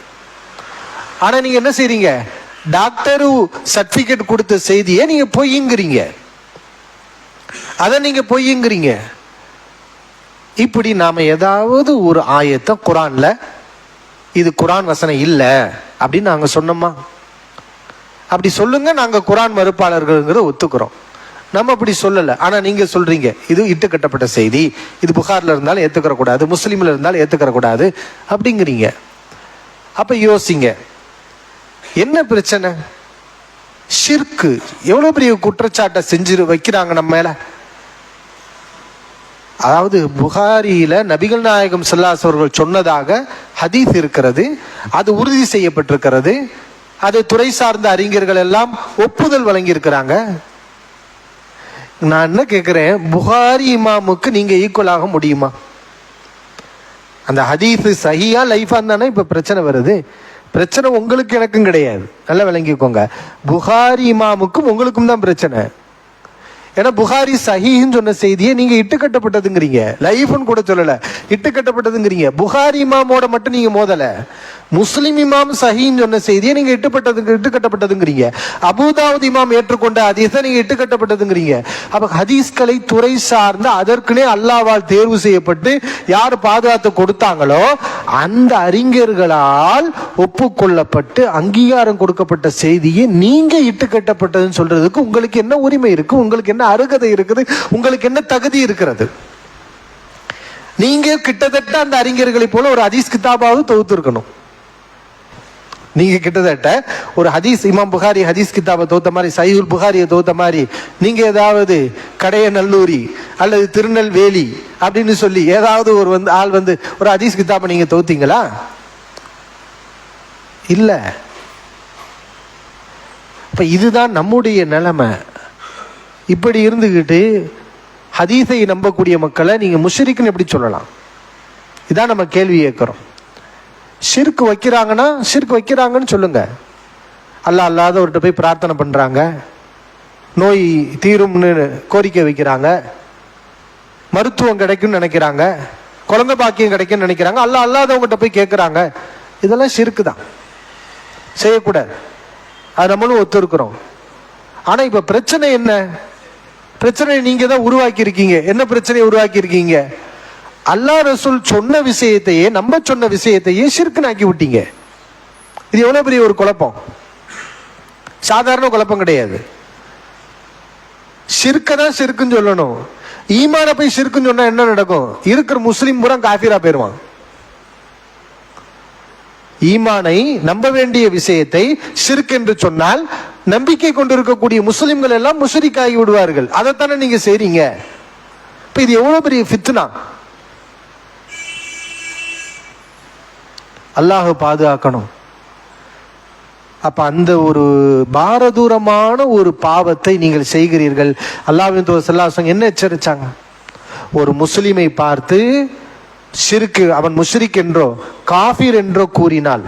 ஆனா நீங்க என்ன செய்றீங்க, டாக்டரு சர்டிபிகேட் கொடுத்த செய்தியை நீங்க பொய்யுங்கிறீங்க, அதை நீங்க பொய்யுங்கிறீங்க. இப்படி நாம ஏதாவது ஒரு ஆயத்தை குர்ஆன்ல இது குர்ஆன் வசனம் இல்ல அப்படின்னு நாங்க சொன்னோமா? அப்படி சொல்லுங்க, நாங்க குர்ஆன் மறுப்பாளர்கள்ங்கிறத ஒத்துக்கிறோம். நம்ம அப்படி சொல்லல. ஆனா நீங்க சொல்றீங்க இது இட்டுக்கட்டப்பட்ட செய்தி, இது புகார்ல இருந்தாலும் ஏத்துக்கிற கூடாது, முஸ்லீம்ல இருந்தாலும் ஏத்துக்கிற கூடாது அப்படிங்கிறீங்க. அப்ப யோசிங்க, என்ன பிரச்சனை? ஷிர்க்கு எவ்வளவு பெரிய குற்றச்சாட்டை செஞ்சு வைக்கிறாங்க நம்ம மேல. அதாவது புகாரியில நபிகள் நாயகம் ஸல்லல்லாஹு அலைஹி வஸல்லம் சொன்னதாக ஹதீஸ் இருக்கிறது, அது உறுதி செய்யப்பட்டிருக்கிறது, அது துறை சார்ந்த அறிஞர்கள் எல்லாம் ஒப்புதல் வழங்கி இருக்கிறாங்க. நான் என்ன கேட்கிறேன், புகாரி இமாமுக்கு நீங்க ஈக்குவல் ஆக முடியுமா? அந்த ஹதீஸ் சஹீஹா லைஃபா தானே இப்ப பிரச்சனை வருது. பிரச்சனை உங்களுக்கு எனக்கும் கிடையாது, நல்லா விளங்கிக்கோங்க. புகாரி இமாமுக்கும் உங்களுக்கும் தான் பிரச்சனை. ஏன்னா புகாரி சஹீஹ்னு சொன்ன செய்தியை நீங்க இட்டுக்கட்டப்பட்டதுங்கிறீங்க, லைஃப்னு கூட சொல்லல, இட்டுக்கட்டப்பட்டதுங்கிறீங்க. புகாரி இமாமோட மட்டும் நீங்க மோதல, முஸ்லிம் இமாம் சஹீஹ்னு சொன்ன செய்தியை நீங்க இட்டுக்கட்டப்பட்டதுங்கிறீங்க. அபூதாவுத் இமாம் ஏற்றுக்கொண்ட ஹதீஸை நீங்க இட்டுக்கட்டப்பட்டதுங்கிறீங்க. அப்ப ஹதீஸ்களை துறை சார்ந்த அதற்குனே அல்லாஹ்வால் தேர்வு செய்யப்பட்டு யார் பாதுகாத்து கொடுத்தாங்களோ அந்த அறிஞர்களால் ஒப்புக்கொள்ளப்பட்டு அங்கீகாரம் கொடுக்கப்பட்ட செய்தியை நீங்க இட்டுக்கட்டப்பட்டதுன்னு சொல்றதுக்கு உங்களுக்கு என்ன உரிமை இருக்கு? உங்களுக்கு என்ன அருகதை இருக்குது? உங்களுக்கு என்ன தகுதி இருக்கிறது? நீங்க கிட்டத்தட்ட அந்த அறிஞர்களை போல ஒரு ஹதீஸ் கிதாபாவது தொகுத்து இருக்கணும். நீங்க கிட்டத்தட்ட ஒரு ஹதீஸ், இமாம் புகாரி ஹதீஸ் கிதாபை தொகுத்த மாதிரி, சஹீஹுல் புகாரியை தொகுத்த மாதிரி நீங்க ஏதாவது கடையநல்லூரி அல்லது திருநெல்வேலி அப்படின்னு சொல்லி ஏதாவது ஒரு ஆள் ஒரு ஹதீஸ் கிதாபை நீங்க தொகுத்தீங்களா? இல்ல. இப்ப இதுதான் நம்முடைய நிலைமை. இப்படி இருந்துகிட்டு ஹதீஸை நம்பக்கூடிய மக்களை நீங்க முஷ்ரிக்னு எப்படி சொல்லலாம்? இதான் நம்ம கேள்வி கேட்கிறோம். ஷிர்க் வைக்கிறாங்கன்னா ஷிர்க் வைக்கிறாங்கன்னு சொல்லுங்க. அல்லாஹ் அல்லாதவர்கிட்ட போய் பிரார்த்தனை பண்றாங்க, நோய் தீரும்னு கோரிக்கை வைக்கிறாங்க, மருத்துவம் கிடைக்கும்னு நினைக்கிறாங்க, குழந்தை பாக்கியம் கிடைக்கும்னு நினைக்கிறாங்க, அல்லாஹ் அல்லாதவங்ககிட்ட போய் கேட்கிறாங்க. இதெல்லாம் ஷிர்க் தான், செய்யக்கூடாது. அது நம்மளும் ஒத்து இருக்கிறோம். ஆனா இப்ப பிரச்சனை என்ன? பிரச்சனை நீங்க தான் உருவாக்கி இருக்கீங்க. என்ன பிரச்சனையை உருவாக்கி இருக்கீங்க? அல்லாஹ் ரசூல் சொன்ன விஷயத்தையே, நம்ம சொன்ன விஷயத்தையே ஷிர்க்னு ஆக்கி விட்டீங்க. இது எவ்வளவு பெரிய ஒரு குழப்பம்! சாதாரண குழப்பம் கிடையாது. ஷிர்க்க தான் ஷிர்க்குன்னு சொல்லணும். ஈமான போய் ஷிர்க்குன்னு சொன்னா என்ன நடக்கும்? இருக்கிற முஸ்லிம் பூரா காஃபிரா போயிருவான். ஈமானை நம்ப வேண்டிய விஷயத்தை ஷிர்க் என்று சொன்னால் நம்பிக்கை கொண்டிருக்கக்கூடிய முஸ்லிம்கள் எல்லாம் முஷ்ரிக் ஆகி விடுவார்கள். அதைத்தானே நீங்க செய்றீங்க. இப்ப இது எவ்வளவு பெரிய ஃபித்னா! அல்லாஹ் பாதுகாக்கணும். அப்ப அந்த ஒரு பாரதூரமான ஒரு பாவத்தை நீங்கள் செய்கிறீர்கள். அல்லாஹ்வின் தூதர் ஸல்லல்லாஹு அலைஹி வஸல்லம் என்ன எச்சரிச்சாங்க? ஒரு முஸ்லிமை பார்த்து ஷிர்க், அவன் முஷ்ரிக் என்றோ காஃபிர் என்றோ கூறினால்,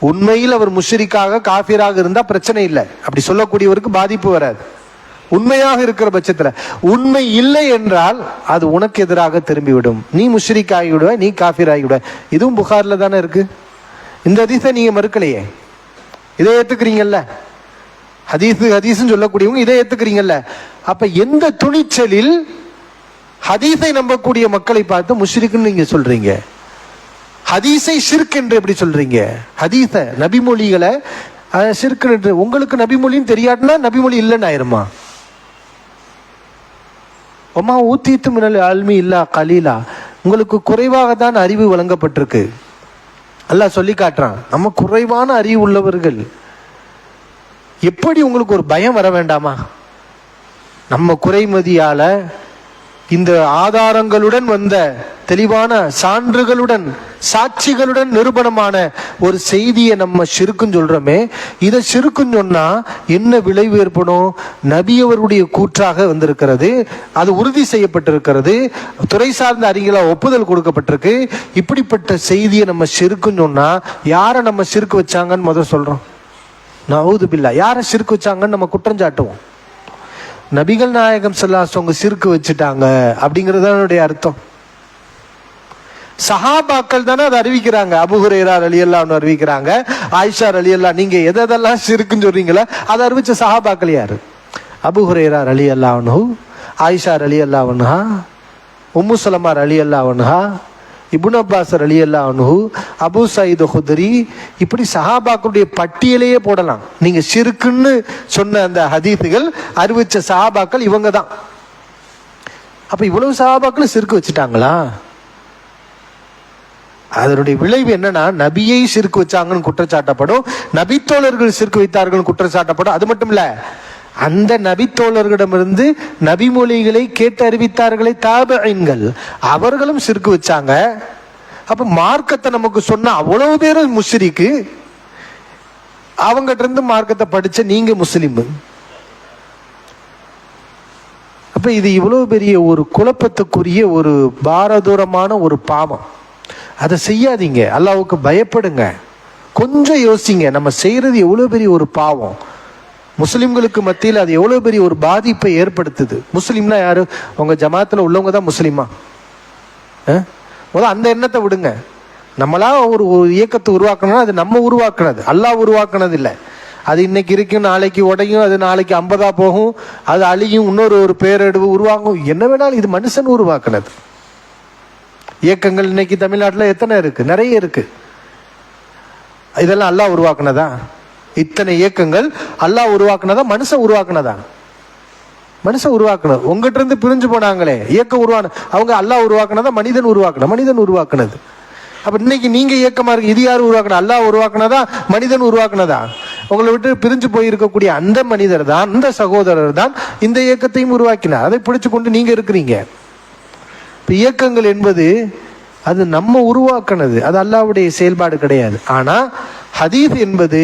உண்மையில் அவர் முஷ்ரிக்காக காஃபிராக இருந்தா பிரச்சனை இல்லை, அப்படி சொல்லக்கூடியவருக்கு பாதிப்பு வராது. உண்மையாக இருக்கிற பட்சத்துல, உண்மை இல்லை என்றால் அது உனக்கு எதிராக திரும்பிவிடும். நீ முஷ்ரிக் ஆகிவிடுவ, நீ காஃபிர் ஆகிவிடுவ. இதுவும் புகார்ல தானே இருக்கு. இந்த ஹதீஸை நீங்க மறுக்கலையே, இதை ஏத்துக்கிறீங்கல்ல. ஹதீஸ்ன்னு சொல்லக்கூடியவங்க இதை ஏத்துக்கிறீங்கல்ல. அப்ப எந்த துணிச்சலில் ஹதீஸை நம்பக்கூடிய மக்களை பார்த்து முஷ்ரிக்குன்னு நீங்க சொல்றீங்க. ஹதீஸை ஷிர்க் என்று எப்படி சொல்றீங்க? ஹதீஸ நபிமொழிகளை ஷிர்க் என்று உங்களுக்கு நபிமொழின்னு தெரியாதுன்னா நபிமொழி இல்லைன்னு ஆயிருமா? ஒமா ஊத்தீத்து மினல் அல்மி இல்லா கலீலா, உங்களுக்கு குறைவாக தான் அறிவு வழங்கப்பட்டிருக்கு. அல்லாஹ் சொல்லி காட்டுறான், நம்ம குறைவான அறிவு உள்ளவர்கள். எப்படி உங்களுக்கு ஒரு பயம் வர வேண்டாமா? நம்ம குறைமதியால இந்த ஆதாரங்களுடன் வந்த தெளிவான சான்றுகளுடன் சாட்சிகளுடன் நிரூபணமான ஒரு செய்தியை நம்ம ஷிர்க்குன்னு சொல்றோமே, இதை ஷிர்க்குன்னு சொன்னா என்ன விளைவு ஏற்படும்? நபியவருடைய கூற்றாக வந்திருக்கிறது, அது உறுதி செய்யப்பட்டிருக்கிறது, துறை சார்ந்த அறிஞர்களால் ஒப்புதல் கொடுக்கப்பட்டிருக்கு. இப்படிப்பட்ட செய்தியை நம்ம ஷிர்க்குன்னு சொன்னா யாரை நம்ம ஷிர்க் வச்சாங்கன்னு முதல் சொல்றோம். நஊது பில்லா, யாரை ஷிர்க் வச்சாங்கன்னு நம்ம குற்றம் சாட்டுவோம். நபிகள் நாயகம் ஸல்லல்லாஹு அலைஹி வஸல்லம் சிறுக்கு வச்சுட்டாங்க அப்படிங்கிறது அதனுடைய அர்த்தம். சஹாபாக்கள் தானே அதை அறிவிக்கிறாங்க. அபூ ஹுரைரா ரலியல்லாஹு அன்ஹு அறிவிக்கிறாங்க, ஆயிஷா ரலியல்லாஹு, நீங்க எதெல்லாம் சிறுக்குன்னு சொல்றீங்களா அதை அறிவிச்ச சஹாபாக்கள் யாரு? அபூ ஹுரைரா ரலியல்லாஹு அன்ஹு, ஆயிஷா ரலியல்லாஹு அன்ஹா, உம்மு சலமா ரலியல்லாஹு அன்ஹா, இப்னு அப்பாஸ் ரலியல்லாஹு அன்ஹு, அபூ சயீத் குத்ரி, இப்படி சஹாபாக்களுடைய பட்டியலையே போடலாம். நீங்க ஷிர்க்குன்னு சொன்ன அந்த ஹதீஸுகள் அறிவிச்ச சஹாபாக்கள் இவங்க தான். அப்ப இவ்வளவு சஹாபாக்கள் ஷிர்க் வச்சுட்டாங்களா? அதனுடைய விளைவு என்னன்னா நபியை ஷிர்க் வச்சாங்கன்னு குற்றச்சாட்டப்படும், நபித்தோழர்கள் ஷிர்க் வைத்தார்கள் குற்றச்சாட்டப்படும். அது மட்டும் இல்ல, அந்த நபித்தோழர்களிடமிருந்து நபிமொழிகளை கேட்டு அறிவித்தார்களே தாபிஈன்கள், அவர்களும் ஷிர்க் வச்சாங்க. அப்ப மார்க்கத்தை நமக்கு சொன்ன அவ்வளவு பேரும் முஷ்ரிக்கு, அவங்ககிட்ட இருந்து மார்க்கத்தை படிச்ச நீங்க முஸ்லிம். அப்ப இது இவ்வளவு பெரிய ஒரு குழப்பத்துக்குரிய ஒரு பாரதூரமான ஒரு பாவம். அதை செய்யாதீங்க. அல்லாஹ்வுக்கு பயப்படுங்க. கொஞ்சம் யோசிங்க, நம்ம செய்யறது எவ்வளவு பெரிய ஒரு பாவம். முஸ்லிம்களுக்கு மத்தியில் அது எவ்வளவு பெரிய ஒரு பாதிப்பை ஏற்படுத்துது. முஸ்லிம்னா யாரு? உங்க ஜமாத்துல உள்ளவங்க தான் முஸ்லிமா? அந்த எண்ணத்தை விடுங்க. நம்மளா ஒரு இயக்கத்தை உருவாக்கணும்னா அது நம்ம உருவாக்குனது, அல்லாஹ் உருவாக்குனது இல்லை. அது இன்னைக்கு இருக்கும், நாளைக்கு உடையும், அது நாளைக்கு 50 போகும், அது அழியும், இன்னொரு ஒரு பேரெடு உருவாகும், என்ன வேணாலும். இது மனுஷன் உருவாக்குனது. இயக்கங்கள் இன்னைக்கு தமிழ்நாட்டில் எத்தனை இருக்கு? நிறைய இருக்கு. இதெல்லாம் அல்லாஹ் உருவாக்குனதா? இத்தனை இயக்கங்கள் அல்லாஹ் உருவாக்குனதா மனுஷன் உருவாக்குனதா? மனுஷன் உருவாக்குனது. உங்ககிட்ட இருந்து பிரிஞ்சு போனாங்களே இயக்கம் உருவான, அவங்க அல்லாஹ் உருவாக்குனதா மனிதன் மனிதன் உருவாக்குனது. அப்ப இன்னைக்கு நீங்க இயக்கமா இருக்கு, இது யாரு உருவாக்குன? அல்லாஹ் உருவாக்குனதா மனிதன் உருவாக்குனதா? உங்களை விட்டு பிரிஞ்சு போயிருக்கக்கூடிய அந்த மனிதர் தான், அந்த சகோதரர் தான் இந்த இயக்கத்தையும் உருவாக்கினார். அதை பிடிச்சு கொண்டு நீங்க இருக்கிறீங்க. இப்ப இயக்கங்கள் என்பது அது நம்ம உருவாக்குனது, அது அல்லாஹ்வுடைய செயல்பாடு கிடையாது. ஆனா ஹதீஸ் என்பது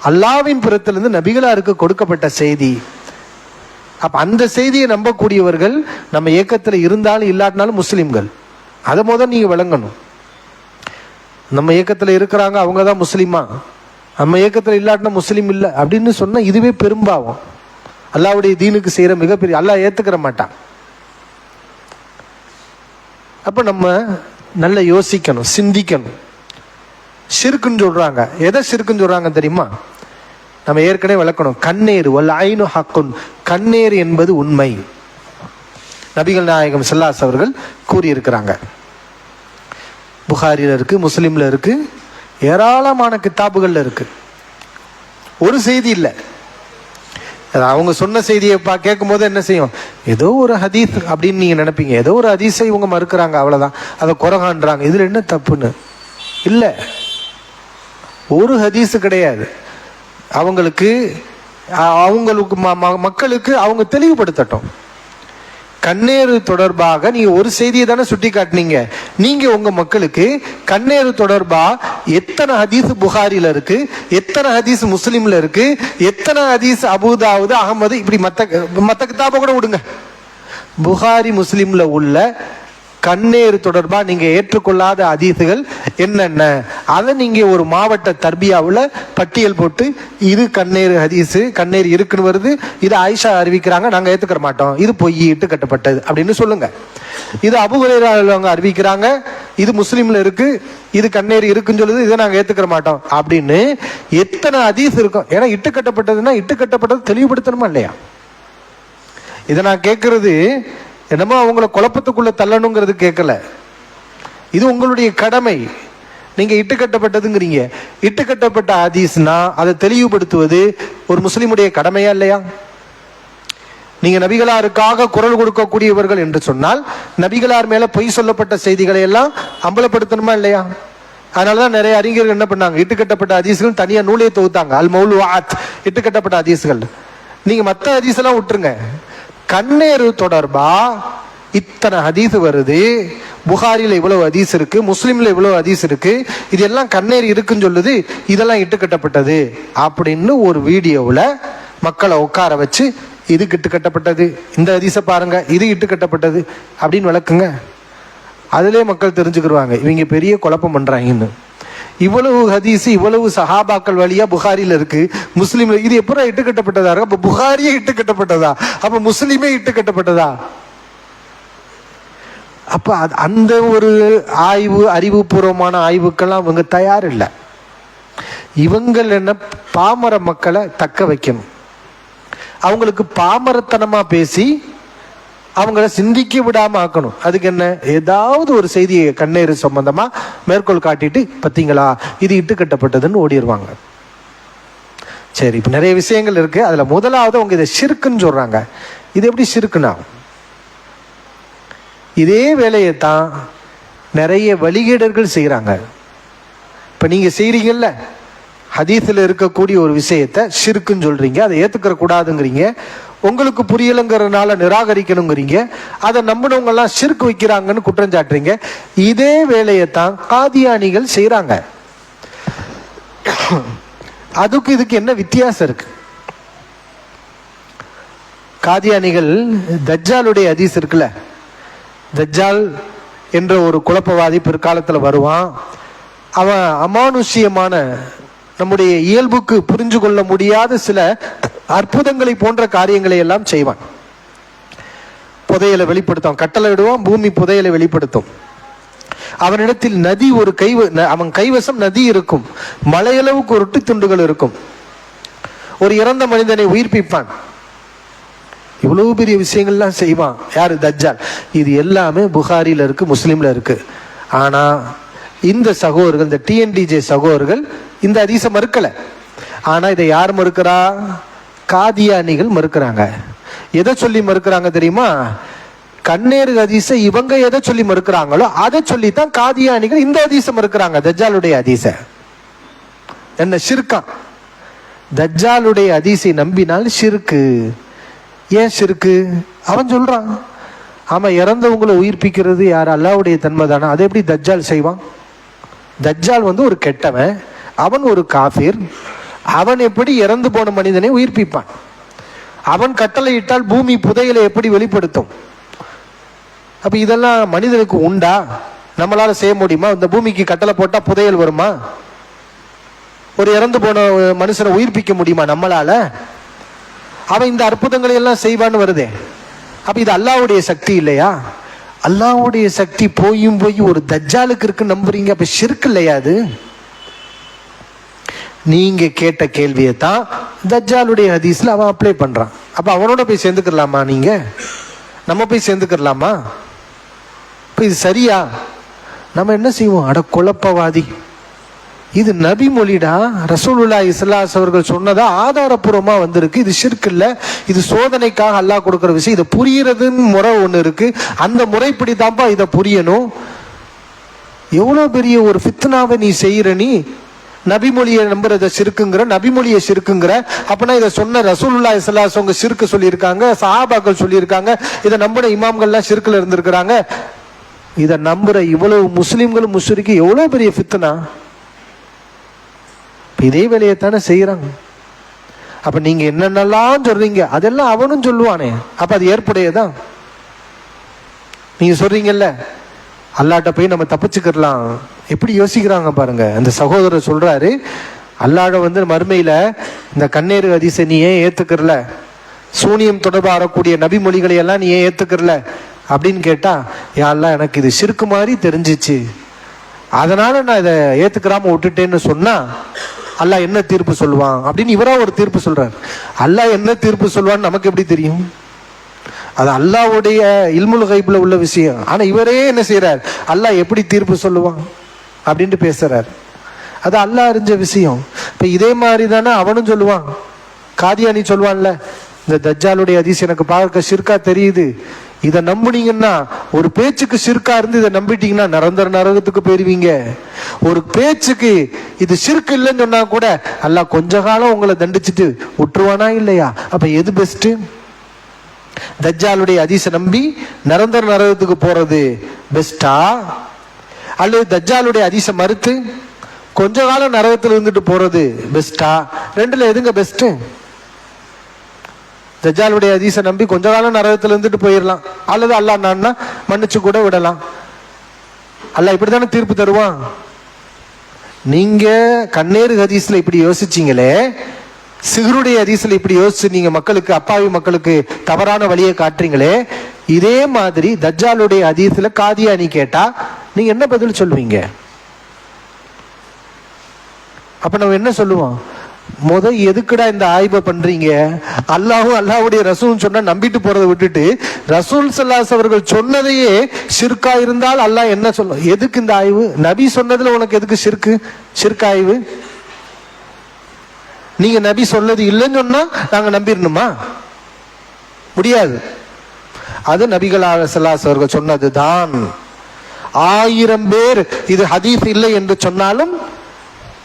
அல்லாஹ்வின் புறத்திலிருந்து நபிகளாருக்கு கொடுக்கப்பட்ட செய்தி. அப்ப அந்த செய்தியை நம்பக்கூடியவர்கள் நம்ம இயக்கத்துல இருந்தாலும் இல்லாட்டினாலும் முஸ்லிம்கள். அதை முதல் நீங்க விளங்கணும். நம்ம இயக்கத்துல இருக்கிறாங்க, அவங்க தான் முஸ்லிமா, நம்ம இயக்கத்துல இல்லாட்டினா முஸ்லீம் இல்லை அப்படின்னு சொன்னா இதுவே பெரும்பாவம். அல்லாஹ்வுடைய தீனுக்கு செய்யற மிகப்பெரிய, அல்லாஹ் ஏத்துக்கிற மாட்டான். அப்ப நம்ம நல்லா யோசிக்கணும், சிந்திக்கணும். ஷிர்க்குன்னு சொல்றாங்க. எதை ஷிர்க்குன்னு சொல்றாங்க தெரியுமா? நம்ம ஏற்கனவே விளக்கணும். கண்ணேர் வல் ஐனு ஹக்குன், கண்ணேர் என்பது உண்மை. நபிகள் நாயகம் ஸல்லல்லாஹு அலைஹி அவர்கள் கூறியிருக்கிறாங்க. புகாரில இருக்கு, முஸ்லிம்ல இருக்கு, ஏராளமான கிதாபுகள்ல இருக்கு. ஒரு செய்தி இல்லை. அவங்க சொன்ன செய்தியை கேட்கும் போது என்ன செய்யும்? ஏதோ ஒரு ஹதீஸ் அப்படின்னு நீங்க நினைப்பீங்க. ஏதோ ஒரு ஹதீஸை இவங்க மறுக்கிறாங்க, அவ்வளவுதான், அதை குறைகாண்றாங்க, இதுல என்ன தப்புன்னு இல்ல. ஒரு ஹதீஸ் கிடையாது. அவங்களுக்கு மக்களுக்கு அவங்க தெளிவுபடுத்தட்டும். கண்ணேறு தொடர்பாக நீங்க ஒரு செய்தியை தானே சுட்டி காட்டினீங்க. நீங்க உங்க மக்களுக்கு கண்ணேறு தொடர்பா எத்தனை ஹதீஸ் புகாரில இருக்கு, எத்தனை ஹதீஸ் முஸ்லிம்ல இருக்கு, எத்தனை ஹதீஸ் அபூதாவுது அகமது, இப்படி மத்த கிதாப கூட விடுங்க, புகாரி முஸ்லிம்ல உள்ள கண்ணேறு தொடர்பா நீங்க ஏற்றுக்கொள்ளாத ஹதீஸுகள் என்னென்ன, அதை நீங்க ஒரு மாவட்ட தர்பியாவில் பட்டியல் போட்டு இது கண்ணேறு ஹதீஸு, கண்ணேறு இருக்குன்னு வருது, இது ஆயிஷா அறிவிக்கிறாங்க, நாங்க ஏத்துக்கிற மாட்டோம், இது பொய் இட்டு கட்டப்பட்டது அப்படின்னு சொல்லுங்க. இது அபூ ஹுரைரா அறிவிக்கிறாங்க, இது முஸ்லிம்ல இருக்கு, இது கண்ணேறு இருக்குன்னு சொல்லுது, இதை நாங்க ஏத்துக்கிற மாட்டோம் அப்படின்னு எத்தனை ஹதீஸ் இருக்கும். ஏன்னா இட்டு கட்டப்பட்டதுன்னா இட்டு கட்டப்பட்டது தெளிவுபடுத்தணுமா இல்லையா? இதை நான் கேட்கறது என்னமோ அவங்கள குழப்பத்துக்குள்ள தள்ளணுங்கிறது கேட்கல. இது உங்களுடைய கடமை. நீங்க இட்டுக்கட்டப்பட்டதுங்கிறீங்க. இட்டுக்கட்டப்பட்ட ஹதீஸ்னா அதை தெளிவுபடுத்துவது ஒரு முஸ்லிமுடைய கடமையா இல்லையா? நீங்க நபிகளாருக்காக குரல் கொடுக்கக்கூடியவர்கள் என்று சொன்னால் நபிகளார் மேல பொய் சொல்லப்பட்ட செய்திகளை எல்லாம் அம்பலப்படுத்தணுமா இல்லையா? அதனாலதான் நிறைய அறிஞர்கள் என்ன பண்ணாங்க, இட்டுக்கட்டப்பட்ட ஹதீஸ்கள் தனியா நூலே தொகுத்தாங்க. அல் மௌலுஆத், இட்டுக்கட்டப்பட்ட ஹதீஸ்கள். நீங்க மற்ற ஹதீஸ் எல்லாம் விட்டுருங்க. கண்ணேறு தொடர்பா இத்தனை ஹதீஸ் வருது, புகாரில இவ்வளவு ஹதீஸ் இருக்கு, முஸ்லிம்ல இவ்வளவு ஹதீஸ் இருக்கு, இதெல்லாம் கண்ணேறு இருக்குன்னு சொல்லுது, இதெல்லாம் இட்டுக்கட்டப்பட்டது அப்படின்னு ஒரு வீடியோவில் மக்களை உட்கார வச்சு இது இட்டுக்கட்டப்பட்டது, இந்த ஹதீஸை பாருங்க இது இட்டுக்கட்டப்பட்டது அப்படின்னு விளக்குங்க. அதுலேயே மக்கள் தெரிஞ்சுக்கிடுவாங்க இவங்க பெரிய குழப்பம் பண்றாங்கன்னு. இவ்வளவு ஹதீஸ் இவ்வளவு சஹாபாக்கள் வழியா புகாரில இருக்கு, முஸ்லீம்ல இது எப்படி இட்டுக்கட்டப்பட்டதா இருக்கு? அப்ப புகாரியே இட்டுக்கட்டப்பட்டதா? அப்ப முஸ்லீமே இட்டுக்கட்டப்பட்டதா? அப்ப அந்த ஒரு ஆய்வு, அறிவுபூர்வமான ஆய்வுக்கெல்லாம் இவங்க தயார் இல்லை. இவங்கள் என்ன, பாமர மக்களை தக்க வைக்கணும். அவங்களுக்கு பாமரத்தனமா பேசி அவங்கள சிந்திக்க விடாம ஆக்கணும். அதுக்கு என்ன, ஏதாவது ஒரு செய்தியை கண்ணேறு சம்பந்தமா மேற்கோள் காட்டிட்டு பத்தீங்களா இது இட்டுக்கட்டப்பட்டதுன்னு ஓடிடுவாங்க. சரி, இப்ப நிறைய விஷயங்கள் இருக்கு. அதுல முதலாவது அவங்க இதை ஷிர்க்குன்னு சொல்றாங்க. இது எப்படி ஷிர்க்குனா, இதே வேலையை தான் நிறைய வழிகேடர்கள் செய்யறாங்க. இப்ப நீங்க செய்றீங்கல்ல, ஹதீஸ்ல இருக்கக்கூடிய ஒரு விஷயத்தை ஷிர்க்குன்னு சொல்றீங்க, அதை ஏத்துக்கிற கூடாதுங்கிறீங்க, உங்களுக்கு புரியலங்கிறதுனால நிராகரிக்கணுங்கிறீங்க, அதை நம்பினவங்க எல்லாம் ஷிர்க் வைக்கிறாங்கன்னு குற்றம் சாட்டுறீங்க. இதே வேலையை தான் காதியானிகள் செய்யறாங்க. அதுக்கு இதுக்கு என்ன வித்தியாசம் இருக்கு? காதியானிகள் தஜ்ஜாலுடைய ஹதீஸ் இருக்குல்ல, தஜ்ஜால் என்ற ஒரு குழப்பவாதி பிற்காலத்தில் வருவான். அவன் அமானுஷ்யமான, நம்முடைய இயல்புக்கு புரிஞ்சு கொள்ள முடியாத சில அற்புதங்களை போன்ற காரியங்களை எல்லாம் செய்வான். புதையலை வெளிப்படுத்தும், கட்டளை விடுவான், பூமி புதையலை வெளிப்படுத்தும். அவனிடத்தில் நதி ஒரு அவன் கைவசம் நதி இருக்கும், மலையளவுக்கு ரொட்டி துண்டுகள் இருக்கும், ஒரு இறந்த மனிதனை உயிர்ப்பிப்பான். இவ்வளவு பெரிய விஷயங்கள்லாம் செய்வான். யாரு? தஜ்ஜால். இது எல்லாமே புகாரில இருக்கு, முஸ்லிம்ல இருக்கு. ஆனா இந்த சகோதரர்கள், இந்த டிஎன்டிஜே சகோதரர்கள் இந்த ஹதீஸை மறுக்கல. ஆனா இதை யார் மறுக்கிறா? காதியானிகள் மறுக்கிறாங்க. எதை சொல்லி மறுக்கிறாங்க தெரியுமா? கண்ணேறு ஹதீஸை இவங்க எதை சொல்லி மறுக்கிறாங்களோ அதை சொல்லித்தான் காதியானிகள் இந்த ஹதீஸை மறுக்கிறாங்க. தஜ்ஜாலுடைய ஹதீஸை என்ன ஷிர்கா? தஜ்ஜாலுடைய ஹதீஸை நம்பினால் ஷிர்கு. ஏன் ஷிர்கு? அவன் சொல்றான், ஆமா இறந்தவங்களை உயிர்ப்பிக்கிறது யார்? அல்லாஹ்வுடைய தன்மை தானே, அதை எப்படி தஜ்ஜால் செய்வான்? தஜ்ஜால் ஒரு கெட்டவன், அவன் ஒரு காஃபிர். அவன் எப்படி இறந்து போன மனிதனை உயிர்ப்பிப்பான்? அவன் கட்டளை இட்டால் பூமி புதையலை எப்படி வெளிப்படுத்தும்? அப்ப இதெல்லாம் மனிதனுக்கு உண்டா? நம்மளால செய்ய முடியுமா? இந்த பூமிக்கு கட்டளை போட்டா புதையல் வருமா? ஒரு இறந்து போன மனுஷனை உயிர்ப்பிக்க முடியுமா நம்மளால? அவன் இந்த அற்புதங்களை எல்லாம் செய்வான்னு வருதே. அப்ப இது அல்லாஹ்வுடைய சக்தி இல்லையா? அல்லாஹ்வுடைய சக்தி போயும் போய் ஒரு தஜ்ஜாலுக்கு இருக்கு நம்புறீங்க, அப்ப ஷிர்க் இல்லையா அது? நீங்க கேட்ட கேள்வியை தான் தஜ்ஜாலுடைய ஹதீஸ்ல அவன் அப்ளை பண்றான். அப்ப அவனோட போய் சேர்ந்துக்கலாமா? நீங்க நம்ம போய் சேர்ந்துக்கலாமா? இப்ப இது சரியா? நம்ம என்ன செய்வோம்? அட குழப்பவாதி, இது நபி மொழிடா, ரசூலுல்லாஹி ஸல்லல்லாஹு அலைஹி அவர்கள் சொன்னதா ஆதாரப்பூர்வமா வந்திருக்கு, இது ஷிர்க் இல்ல, இது சோதனைக்காக அல்லாஹ் கொடுக்கிற விஷயம், இதை புரியறதுன்னு முறை ஒண்ணு இருக்கு, அந்த முறைப்படி தான்ப்பா இதை புரியணும். எவ்வளவு பெரிய ஒரு ஃபித்னாவை நீ செய்யற, நீ நபிமொழியை நம்புறத ஷிர்க்குங்கிற, நபிமொழியை ஷிர்க்குங்கிற. அப்பனா இதை சொன்ன ரசூலுல்லாஹி ஸல்லல்லாஹு அலைஹி வஸல்லம் ஷிர்க் சொல்லியிருக்காங்க, சஹாபாக்கள் சொல்லியிருக்காங்க, இதை நம்பின இமாம்கள்லாம் ஷிர்க்ல இருந்திருக்கிறாங்க. இதை நம்புற இவ்வளவு முஸ்லிம்களும் முஷ்ரிக்கு எவ்வளவு பெரிய ஃபித்னா. இதே வேலையைத்தானே செய்யறாங்க. அப்ப நீங்க என்னென்னலாம் சொல்றீங்க அதெல்லாம் அவனும் சொல்லுவானே, அப்ப அது ஏற்புடையதான். நீங்க சொல்றீங்கல்ல அல்லாட்ட போய் நம்ம தப்பிச்சுக்கலாம், எப்படி யோசிக்கிறாங்க பாருங்க. அந்த சகோதரர் சொல்றாரு, அல்லாஹ் மறுமையில இந்த கண்ணேறு ஹதீஸை நீ ஏன் ஏத்துக்கிறல, சூனியம் தொடர்பாக வரக்கூடிய நபி மொழிகளை எல்லாம் நீ ஏன் ஏத்துக்கிறல அப்படின்னு கேட்டா, யா அல்லாஹ் எனக்கு இது ஷிர்க் மாதிரி தெரிஞ்சிச்சு, அதனால நான் இதை ஏத்துக்கிறாம விட்டுட்டேன்னு சொன்னா அல்லாஹ் என்ன தீர்ப்பு சொல்லுவான் அப்படின்னு இவரா ஒரு தீர்ப்பு சொல்றாரு. அல்லாஹ் என்ன தீர்ப்பு சொல்வான்னு நமக்கு எப்படி தெரியும்? அது அல்லாஹ்வுடைய இல்முல் கைப்ல உள்ள விஷயம். ஆனா இவரே என்ன செய்யறார், அல்லாஹ் எப்படி தீர்ப்பு சொல்லுவான் அப்படின்ட்டு பேசுறார். அது அல்லாஹ் அறிஞ்ச விஷயம். இப்ப இதே மாதிரி தானே அவனும் சொல்லுவான். காதியானி சொல்லுவான்ல, இந்த தஜ்ஜாலுடைய ஹதீஸ் எனக்கு பார்க்க ஷிர்கா தெரியுது, இதை நம்புனீங்கன்னா, ஒரு பேச்சுக்கு ஷிர்கா இருந்து இதை நம்பிட்டீங்கன்னா நிரந்தர நரகத்துக்கு போயிருவீங்க. ஒரு பேச்சுக்கு இது ஷிர்க் இல்லைன்னு சொன்னா கூட அல்லாஹ் கொஞ்ச காலம் உங்களை தண்டிச்சுட்டு விட்டுருவானா இல்லையா? அப்ப எது பெஸ்ட்? தஜ்ஜாலுடைய ஹதீஸை நம்பி நிரந்தர நரகத்துக்கு போறது பெஸ்டா, அல்லது தஜ்ஜாலுடைய ஹதீஸை மறுத்து கொஞ்ச காலம் நரகத்தில் இருந்துட்டு போறது பெஸ்டா? ரெண்டுல எதுங்க பெஸ்ட்? தஜ்ஜாலுடைய ஹதீஸை நம்பி கொஞ்ச காலம் நரகத்தில் இருந்துட்டு போயிடலாம், அல்லது அல்லாஹ் நான்னா மன்னிச்சு கூட விடலாம். அல்லாஹ் இப்படித்தானே தீர்ப்பு தருவான். நீங்க கண்ணேறு ஹதீஸ்ல இப்படி யோசிச்சீங்களே, சிகருடைய ஹதீஸ்ல இப்படி யோசிச்சு நீங்க மக்களுக்கு, அப்பாவி மக்களுக்கு தவறான வழியை காட்டுறீங்களே, இதே மாதிரி தஜ்ஜாலுடைய ஹதீஸ்ல காதியானி கேட்டா நீங்க என்ன பதில் சொல்லுவீங்க? அப்ப நம்ம என்ன சொல்லுவோம்? எதுக்குடா இந்த ஆய்வை பண்றீங்க? அல்லாஹும் அல்லாஹ்வுடைய ரசூல் சொன்னா நம்பிட்டு போறதை விட்டுட்டு ரசூல் ஸல்லல்லாஹு அவர்கள் சொன்னதையே ஷிர்கா இருந்தால் அல்லாஹ் என்ன சொல்ல? எதுக்கு இந்த ஆய்வு? நபி சொன்னதுல உனக்கு எதுக்கு ஷிர்க் ஆய்வு? நீங்க நபி சொன்னது இல்லைன்னு சொன்னா நாங்க நம்பிடணுமா? முடியாது. அது நபிகளாக ஸல்லல்லாஹு அவர்கள் சொன்னதுதான். 1000 பேர் இது ஹதீஸ் இல்லை என்று சொன்னாலும்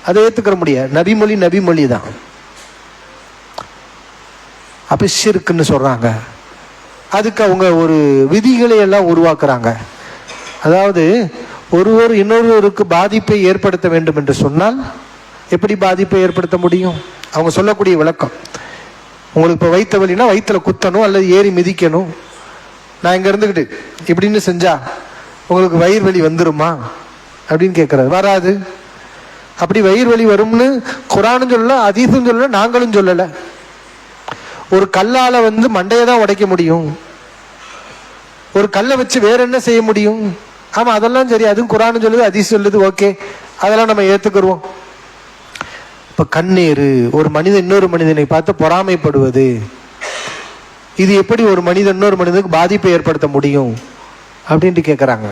அதை ஏத்துக்கிற முடியாது. நபிமொழி தான். அப்ப ஷிர்க்னு சொல்றாங்க. அதுக்கு அவங்க ஒரு விதிகளை எல்லாம் உருவாக்குறாங்க. அதாவது ஒருவர் இன்னொருவருக்கு பாதிப்பை ஏற்படுத்த வேண்டும் என்று சொன்னால் எப்படி பாதிப்பை ஏற்படுத்த முடியும்? அவங்க சொல்லக்கூடிய விளக்கம், உங்களுக்கு இப்போ வயிற்று வலினா வயிற்றுல குத்தணும் அல்லது ஏறி மிதிக்கணும். நான் இங்க இருந்துக்கிட்டு இப்படின்னு செஞ்சா உங்களுக்கு வயிறு வலி வந்துருமா அப்படின்னு கேட்கறாரு. வராது. அப்படி வயிறு வலி வரும்னு குர்ஆனும் சொல்லல, ஹதீஸும் சொல்லல, நாங்களும் சொல்லல. ஒரு கல்லால மண்டையை தான் உடைக்க முடியும். ஒரு கல்லை வச்சு வேற என்ன செய்ய முடியும்? ஆமா, அதெல்லாம் சரி, அதுவும் குர்ஆனும் சொல்லுது, ஹதீஸ் சொல்லுது, ஓகே, அதெல்லாம் நம்ம ஏத்துக்கிறோம். இப்ப கண்ணீரு, ஒரு மனிதன் இன்னொரு மனிதனை பார்த்து பொறாமைப்படுவது, இது எப்படி ஒரு மனிதன் இன்னொரு மனிதனுக்கு பாதிப்பை ஏற்படுத்த முடியும் அப்படின்ட்டு கேட்குறாங்க.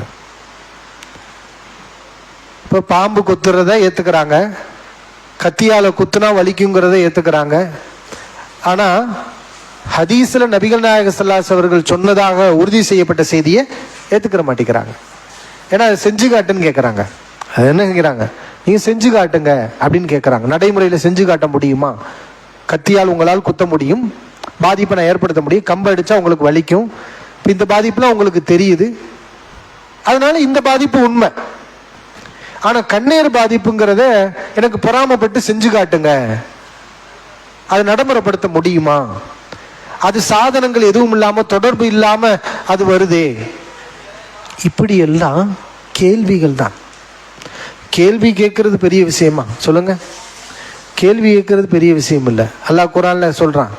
இப்போ பாம்பு கொத்துறத ஏற்றுக்கிறாங்க, கத்தியால் குத்துனா வலிக்குங்கிறத ஏற்றுக்கிறாங்க. ஆனால் ஹதீஸில் நபிகள் நாயகம் ஸல்லல்லாஹு அலைஹி அவர்கள் சொன்னதாக உறுதி செய்யப்பட்ட செய்தியை ஏற்றுக்கிற மாட்டேங்கிறாங்க. ஏன்னா அதை செஞ்சு காட்டுன்னு கேட்குறாங்க. அது என்ன கேட்குறாங்க? நீங்கள் செஞ்சு காட்டுங்க அப்படின்னு கேட்குறாங்க. நடைமுறையில் செஞ்சு காட்ட முடியுமா? கத்தியால் உங்களால் குத்த முடியும், பாதிப்பை நான் ஏற்படுத்த முடியும், கம்பை அடித்தா உங்களுக்கு வலிக்கும், இந்த பாதிப்புலாம் உங்களுக்கு தெரியுது, அதனால இந்த பாதிப்பு உண்மை. ஆனா கண்ணீர் பாதிப்புங்கிறத எனக்கு பொறாமப்பட்டு செஞ்சு காட்டுங்க, அது நடைமுறைப்படுத்த முடியுமா? அது சாதனங்கள் எதுவும் இல்லாம, தொடர்பு இல்லாம அது வருதே. இப்படி எல்லாம் கேள்விகள் தான். கேள்வி கேட்கறது பெரிய விஷயமா சொல்லுங்க? கேள்வி கேட்கறது பெரிய விஷயம் இல்லை. அல்லாஹ் குர்ஆன்ல சொல்றான்,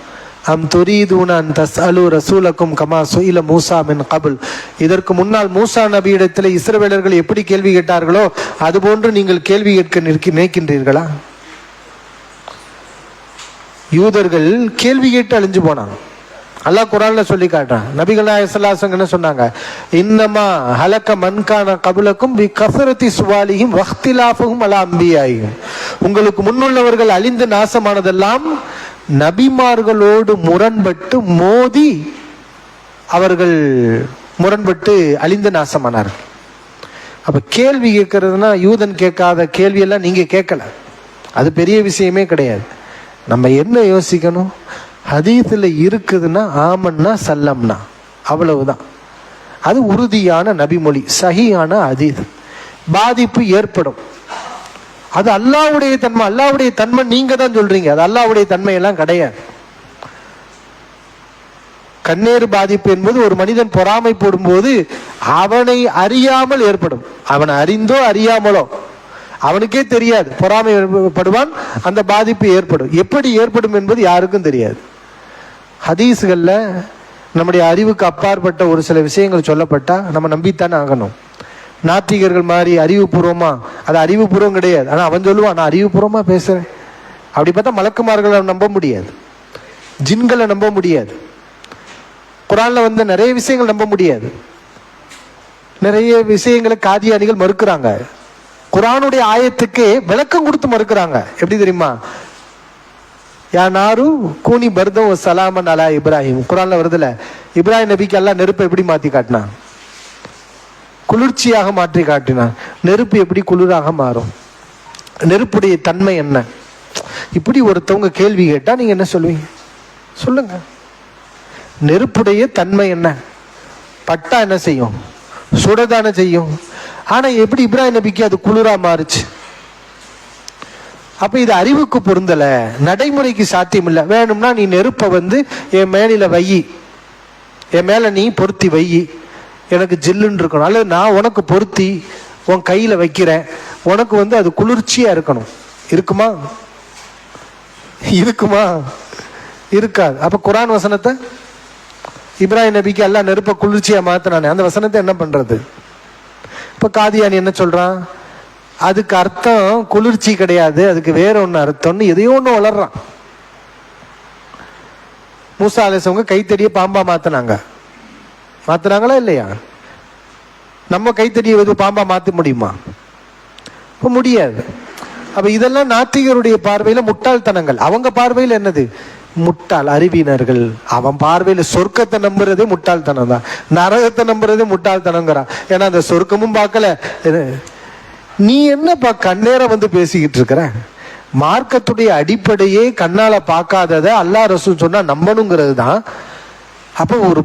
அம் துரீதுன அன் தஸ்அலு ரசூலக்கும் கமா சுஇல மூசா மின் கபுல். இதற்கு முன்னால் மூசா நபியிடத்தில் இஸ்ரவேலர்கள் எப்படி கேள்வி கேட்டார்களோ அதுபோன்று நீங்கள் கேள்வி கேட்க நினைக்கின்றீர்களா? யூதர்கள் கேள்வி கேட்டு அழிஞ்சு போனாங்க. அல்லாஹ் குர்ஆன்ல சொல்லி காட்டுறான். நபிகள் நாயகம் ஸல்லல்லாஹு அலைஹி வஸல்லம் என்ன சொன்னாங்க? இன்னமா ஹலக மன்கான கபுலக்கும் பி கஸரத்தி சுவாலிஹிம் வக்திலாஃபுஹும் அலா அன்பியாயிஹிம். உங்களுக்கு முன்னுள்ளவர்கள் அழிந்து நாசமானதெல்லாம் நபிமார்களோடு முரண்பட்டு மோதி அவர்கள் முரண்பட்டு அழிந்து நாசமானார்கள். அப்ப கேள்வி கேட்கறதுனா யூதன் கேட்காத கேள்வியெல்லாம் நீங்க கேட்கல, அது பெரிய விஷயமே கிடையாது. நம்ம என்ன யோசிக்கணும்? ஹதீஸில் இருக்குதுன்னா ஆமன்னா சல்லம்னா அவ்வளவுதான். அது உறுதியான நபிமொழி, சஹீஹான ஹதீஸ். பாதிப்பு ஏற்படும், அது அல்லாஹ்வுடைய தன்மை. அல்லாஹ்வுடைய தன்மை நீங்க தான் சொல்றீங்க, அது அல்லாஹ்வுடைய தன்மை எல்லாம் கிடையாது. கண்ணீர் பாதிப்பு என்பது ஒரு மனிதன் பொறாமை போடும்போது அவனை அறியாமல் ஏற்படும். அவனை அறிந்தோ அறியாமலோ அவனுக்கே தெரியாது, பொறாமைப்படுவான், அந்த பாதிப்பு ஏற்படும். எப்படி ஏற்படும் என்பது யாருக்கும் தெரியாது. ஹதீஸ்கள்ல நம்முடைய அறிவுக்கு அப்பாற்பட்ட ஒரு சில விஷயங்கள் சொல்லப்பட்டா நம்ம நம்பித்தானே ஆகணும். நாத்திகர்கள் மாதிரி அறிவுபூர்வமா, அது அறிவுபூர்வம் கிடையாது, ஆனா அவன் சொல்லுவான் நான் அறிவுபூர்வமா பேசுறேன். அப்படி பார்த்தா மலக்குமார்களை நம்ப முடியாது, ஜின்களை நம்ப முடியாது. குர்ஆன்ல வந்து நிறைய விஷயங்கள் நம்ப முடியாது, நிறைய விஷயங்களை காதியானிகள் மறுக்கிறாங்க. குர்ஆனுடைய ஆயத்துக்கு விளக்கம் கொடுத்து மறுக்கிறாங்க. எப்படி தெரியுமா? யா நாரு கூனி பர்தம் சலாமன் அலா இப்ராஹிம், குர்ஆன்ல வருதுல, இப்ராஹிம் நபிக்கு அல்லாஹ் நெருப்பை எப்படி மாத்தி காட்டினான்? குளிர்ச்சியாக மாற்றி காட்டினான். நெருப்பு எப்படி குளிராக மாறும்? நெருப்புடைய தன்மை என்ன? இப்படி ஒருத்தவங்க கேள்வி கேட்டா நீங்க என்ன சொல்லுவீங்க? சொல்லுங்க. நெருப்புடைய தன்மை என்ன? பட்டா என்ன செய்யும்? சுடதானே செய்யும். ஆனா எப்படி இப்ராஹிம் நபிக்கு அது குளிரா மாறுச்சு? அப்ப இது அறிவுக்கு பொருந்தல, நடைமுறைக்கு சாத்தியம் இல்லை. வேணும்னா நீ நெருப்பை வந்து என் மேலில வை, என் மேல நீ பொருத்தி வை, எனக்கு ஜில்லுன்னு இருக்கணும். அல்லது நான் உனக்கு பொருத்தி உன் கையில வைக்கிறேன், உனக்கு வந்து அது குளிர்ச்சியா இருக்கணும். இருக்குமா? இருக்குமா? இருக்காது. அப்ப குர்ஆன் வசனத்தை இப்ராஹிம் நபிக்கு அல்லாஹ் நெருப்பை குளிர்ச்சியா மாத்தினானே, அந்த வசனத்தை என்ன பண்றது? இப்ப காதியானி என்ன சொல்றான்? அதுக்கு அர்த்தம் குளிர்ச்சி கிடையாது, அதுக்கு வேற ஒண்ணு அர்த்தம்னு எதையோ ஒண்ணு வளர்றான். மூசா அலைஹிஸ்ஸலாம் கைத்தடியை பாம்பா மாத்தினாங்களா இல்லையா? நம்ம கைத்தடியை பாம்பா மாத்த முடியுமா? முடியாது. அப்ப இதெல்லாம் நாத்திகருடைய பார்வையில முட்டாள்தனங்கள். அவங்க பார்வையில் என்னது? முட்டாள் அறிவினர்கள். அவன் பார்வையில சொர்க்கத்தை நம்புறதே முட்டாள்தனம் தான், நரகத்தை நம்புறதே முட்டாள்தனங்கிறான். ஏன்னா அந்த சொர்க்கமும் பார்க்கல. நீ என்னப்பா கண்ணேரம் வந்து பேசிக்கிட்டு இருக்கிற? மார்க்கத்துடைய அடிப்படையே கண்ணால பார்க்காதத அல்லாஹ் ரசூல் சொன்னா நம்பணுங்கிறது தான். அப்போ ஒரு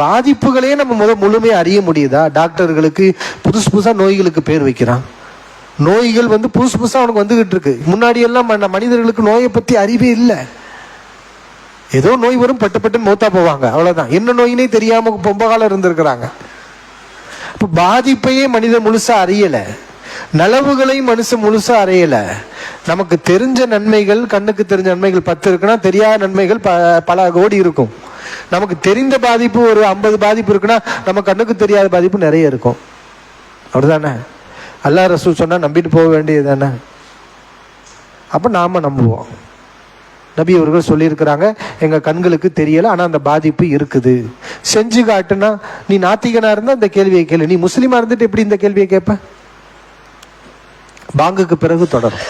பாதிப்புகளே நம்ம முழுமையா அறிய முடியுதா? டாக்டர்களுக்கு புதுசு புதுசா நோய்களுக்கு பேர் வைக்கிறான். நோய்கள் வந்து புதுசு புதுசா அவனுக்கு வந்துகிட்டு இருக்கு. முன்னாடி எல்லாம் மனிதர்களுக்கு நோயை பத்தி அறிவே இல்லை. ஏதோ நோய் வரும், பட்டு மௌத்தா போவாங்க, அவ்வளவுதான். என்ன நோயினே தெரியாம ரொம்ப காலம் இருந்திருக்கிறாங்க. இப்ப பாதிப்பையே மனிதன் முழுசா அறியல, நலவுகளையும் மனுஷன் முழுசா அறியல. நமக்கு தெரிஞ்ச நன்மைகள், கண்ணுக்கு தெரிஞ்ச நன்மைகள் 10 இருக்குன்னா தெரியாத நன்மைகள் பல கோடி இருக்கும். நமக்கு தெரிந்த பாதிப்பு ஒரு 50 பாதிப்பு இருக்குன்னா நம்ம கண்ணுக்கு தெரியாத பாதிப்பு நிறைய இருக்கும். அப்படிதானே? அல்லாஹ் ரசூல் சொன்னா நம்பிட்டு போக வேண்டியது தானே. அப்ப நாம நம்புவோம். நபி அவர்கள் சொல்லியிருக்கிறாங்க, எங்க கண்களுக்கு தெரியல, ஆனா அந்த பாதிப்பு இருக்குது, செஞ்சு காட்டுனா. நீ நாத்திகனா இருந்தா இந்த கேள்வியை கேளு, நீ முஸ்லிமா இருந்துட்டு எப்படி இந்த கேள்வியை கேட்ப? பாங்குக்கு பிறகு தொடரும்.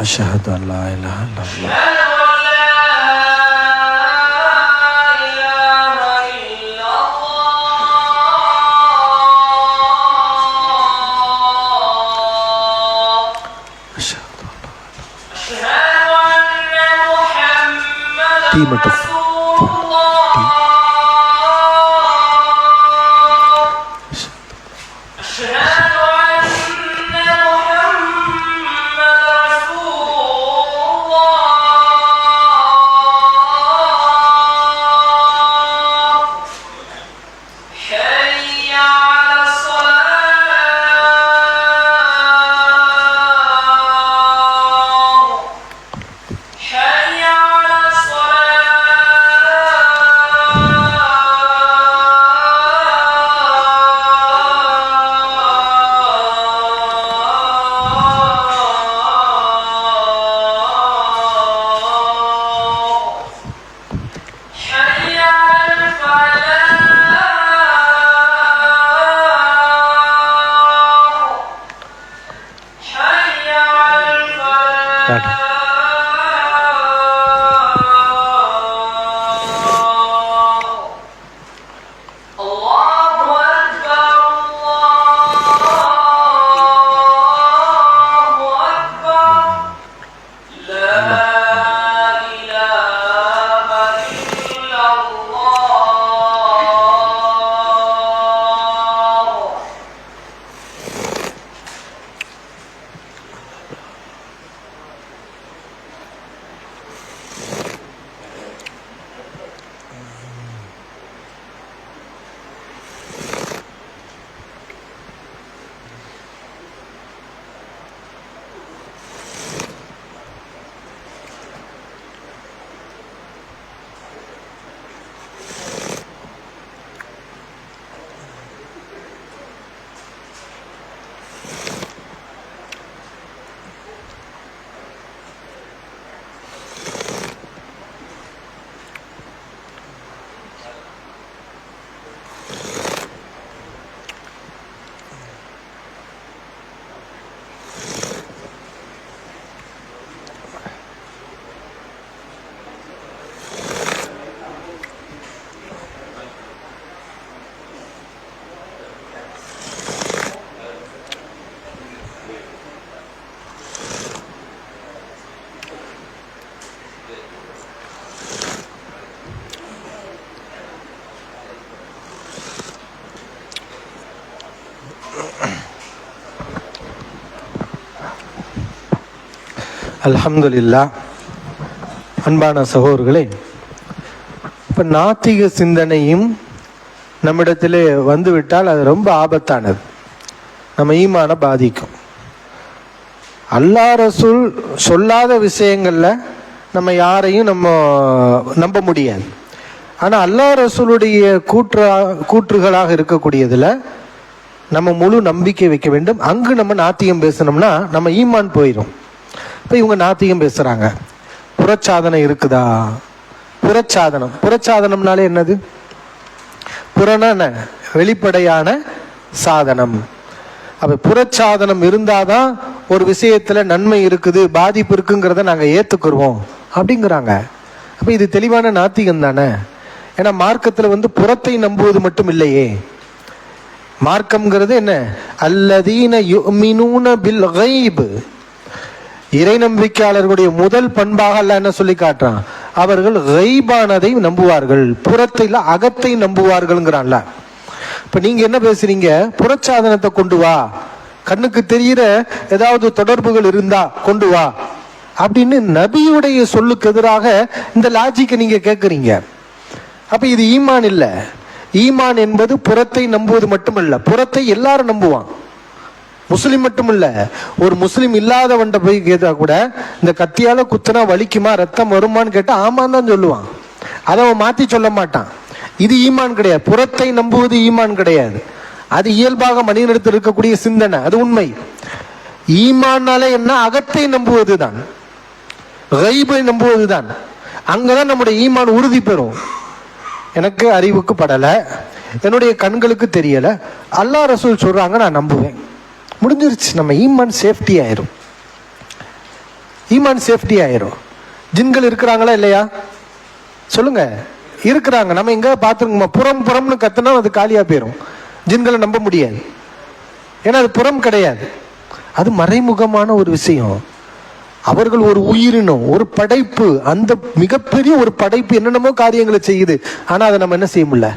أشهد أن لا إله إلا الله. அல்ஹம்துலில்லாஹ். அன்பான சகோதரர்களே, இப்போ நாத்திக சிந்தனையும் நம்மிடத்திலே வந்துவிட்டால் அது ரொம்ப ஆபத்தானது, நம்ம ஈமான பாதிக்கும். அல்லாஹ் ரசூல் சொல்லாத விஷயங்கள்ல நம்ம யாரையும் நம்ம நம்ப முடியாது. ஆனால் அல்லாஹ் ரசூலுடைய கூற்றுகளாக இருக்கக்கூடியதில் நம்ம முழு நம்பிக்கை வைக்க வேண்டும். அங்கு நம்ம நாத்திகம் பேசணும்னா நம்ம ஈமான் போயிடும். இப்போ இவங்க நாத்திகம் பேசுகிறாங்க, புறச்சாதனம் இருக்குதா? புறச்சாதனம்னாலே என்னது? புறனா என்ன? வெளிப்படையான சாதனம். அப்போ புறச்சாதனம் இருந்தாதான் ஒரு விஷயத்துல நன்மை இருக்குது, பாதிப்பு இருக்குங்கிறத நாங்கள் ஏற்றுக்குருவோம் அப்படிங்கிறாங்க. அப்போ இது தெளிவான நாத்திகம் தானே? ஏன்னா மார்க்கத்தில் புறத்தை நம்புவது மட்டும் இல்லையே. மார்க்கம்ங்கிறது என்ன? அல்லதீன யுமினூன பில் கைப். இறை நம்பிக்கையாளர்களுடைய முதல் பண்பாக அல்லாஹ் என்ன சொல்லி காட்டுறான்? அவர்கள் கைபானதை நம்புவார்கள், புறத்தை அகத்தை நம்புவார்கள்ங்கிறான்ல. இப்ப நீங்க என்ன பேசுறீங்க? புறச்சாதனத்தை கொண்டு வா, கண்ணுக்கு தெரிகிற ஏதாவது தொடர்புகள் இருந்தா கொண்டு வா அப்படின்னு நபியுடைய சொல்லுக்கு எதிராக இந்த லாஜிக்கை நீங்க கேட்குறீங்க. அப்ப இது ஈமான் இல்லை. ஈமான் என்பது புறத்தை நம்புவது மட்டுமல்ல, புறத்தை எல்லாரும் நம்புவான். முஸ்லிம் மட்டுமல்ல, ஒரு முஸ்லிம் இல்லாதவன்ட்ட போய் கேட்டா கூட இந்த கத்தியால குத்துனா வலிக்குமா, ரத்தம் வருமானு கேட்டா ஆமான்னு தான் சொல்லுவான். அதை அவன் மாத்தி சொல்ல மாட்டான். இது ஈமான் கிடையாது. புறத்தை நம்புவது ஈமான் கிடையாது. அது இயல்பாக மனிதனிடத்தில் இருக்கக்கூடிய சிந்தனை, அது உண்மை. ஈமானாலே என்ன? அகத்தை நம்புவதுதான், கைபை நம்புவதுதான். அங்கதான் நம்முடைய ஈமான் உறுதி பெறும். எனக்கு அறிவுக்கு படலை, என்னுடைய கண்களுக்கு தெரியல, அல்லாஹ் ரசூல் சொல்றாங்க, நான் நம்புவேன், முடிஞ்சிருச்சு. நம்ம ஈமான் சேஃப்டி ஆயிரும். ஈமான் சேஃப்டி ஆயிரும். ஜின்கள் இருக்கிறாங்களா இல்லையா? சொல்லுங்க, இருக்கிறாங்க. நம்ம எங்க பார்த்துருக்கோமா? புறம்னு கத்துனா அது காலியா போயிரும். ஜின்களை நம்ப முடியாது, ஏன்னா அது புறம் கிடையாது, அது மறைமுகமான ஒரு விஷயம். அவர்கள் ஒரு உயிரினம், ஒரு படைப்பு. அந்த மிகப்பெரிய ஒரு படைப்பு என்னென்னமோ காரியங்களை செய்யுது. ஆனா அதை நம்ம என்ன செய்ய முடியல,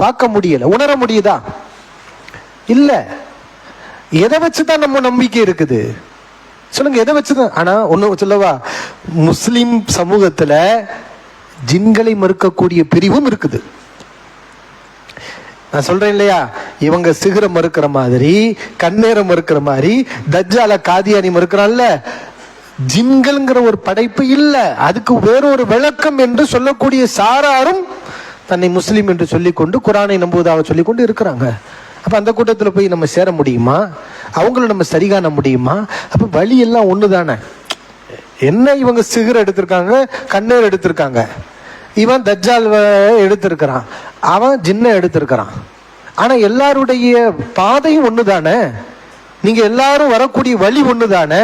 பார்க்க முடியல, உணர முடியுதா? இல்ல. எதை வச்சுதான் நம்ம நம்பிக்கை இருக்குது? சொல்லுங்க, எதை வச்சுதான்? ஆனா ஒண்ணு சொல்லவா, முஸ்லிம் சமூகத்துல ஜின்களை மறுக்கக்கூடிய பிரிவும் இருக்குது. நான் சொல்றேன் இல்லையா, இவங்க சிகரம் மறுக்கிற மாதிரி, கண்ணேரம் மறுக்கிற மாதிரி, தஜ்ஜால காதியானி மறுக்கிறான்ல, ஜின்கள்ங்கிற ஒரு படைப்பு இல்ல, அதுக்கு வேறொரு விளக்கம் என்று சொல்லக்கூடிய சாராரும் தன்னை முஸ்லீம் என்று சொல்லிக்கொண்டு குரானை நம்புவதாக சொல்லிக்கொண்டு இருக்கிறாங்க. அப்ப அந்த கூட்டத்தில் போய் நம்ம சேர முடியுமா? அவங்கள நம்ம சரி காண முடியுமா? அப்ப வழி எல்லாம் ஒண்ணுதானே. என்ன, இவங்க சிகர் எடுத்திருக்காங்க, கண்ணேர் எடுத்திருக்காங்க, இவன் தஜ்ஜால் எடுத்திருக்கிறான், அவன் ஜின்ன எடுத்திருக்கிறான். ஆனா எல்லாருடைய பாதையும் ஒண்ணுதானே. நீங்க எல்லாரும் வரக்கூடிய வழி ஒண்ணுதானே.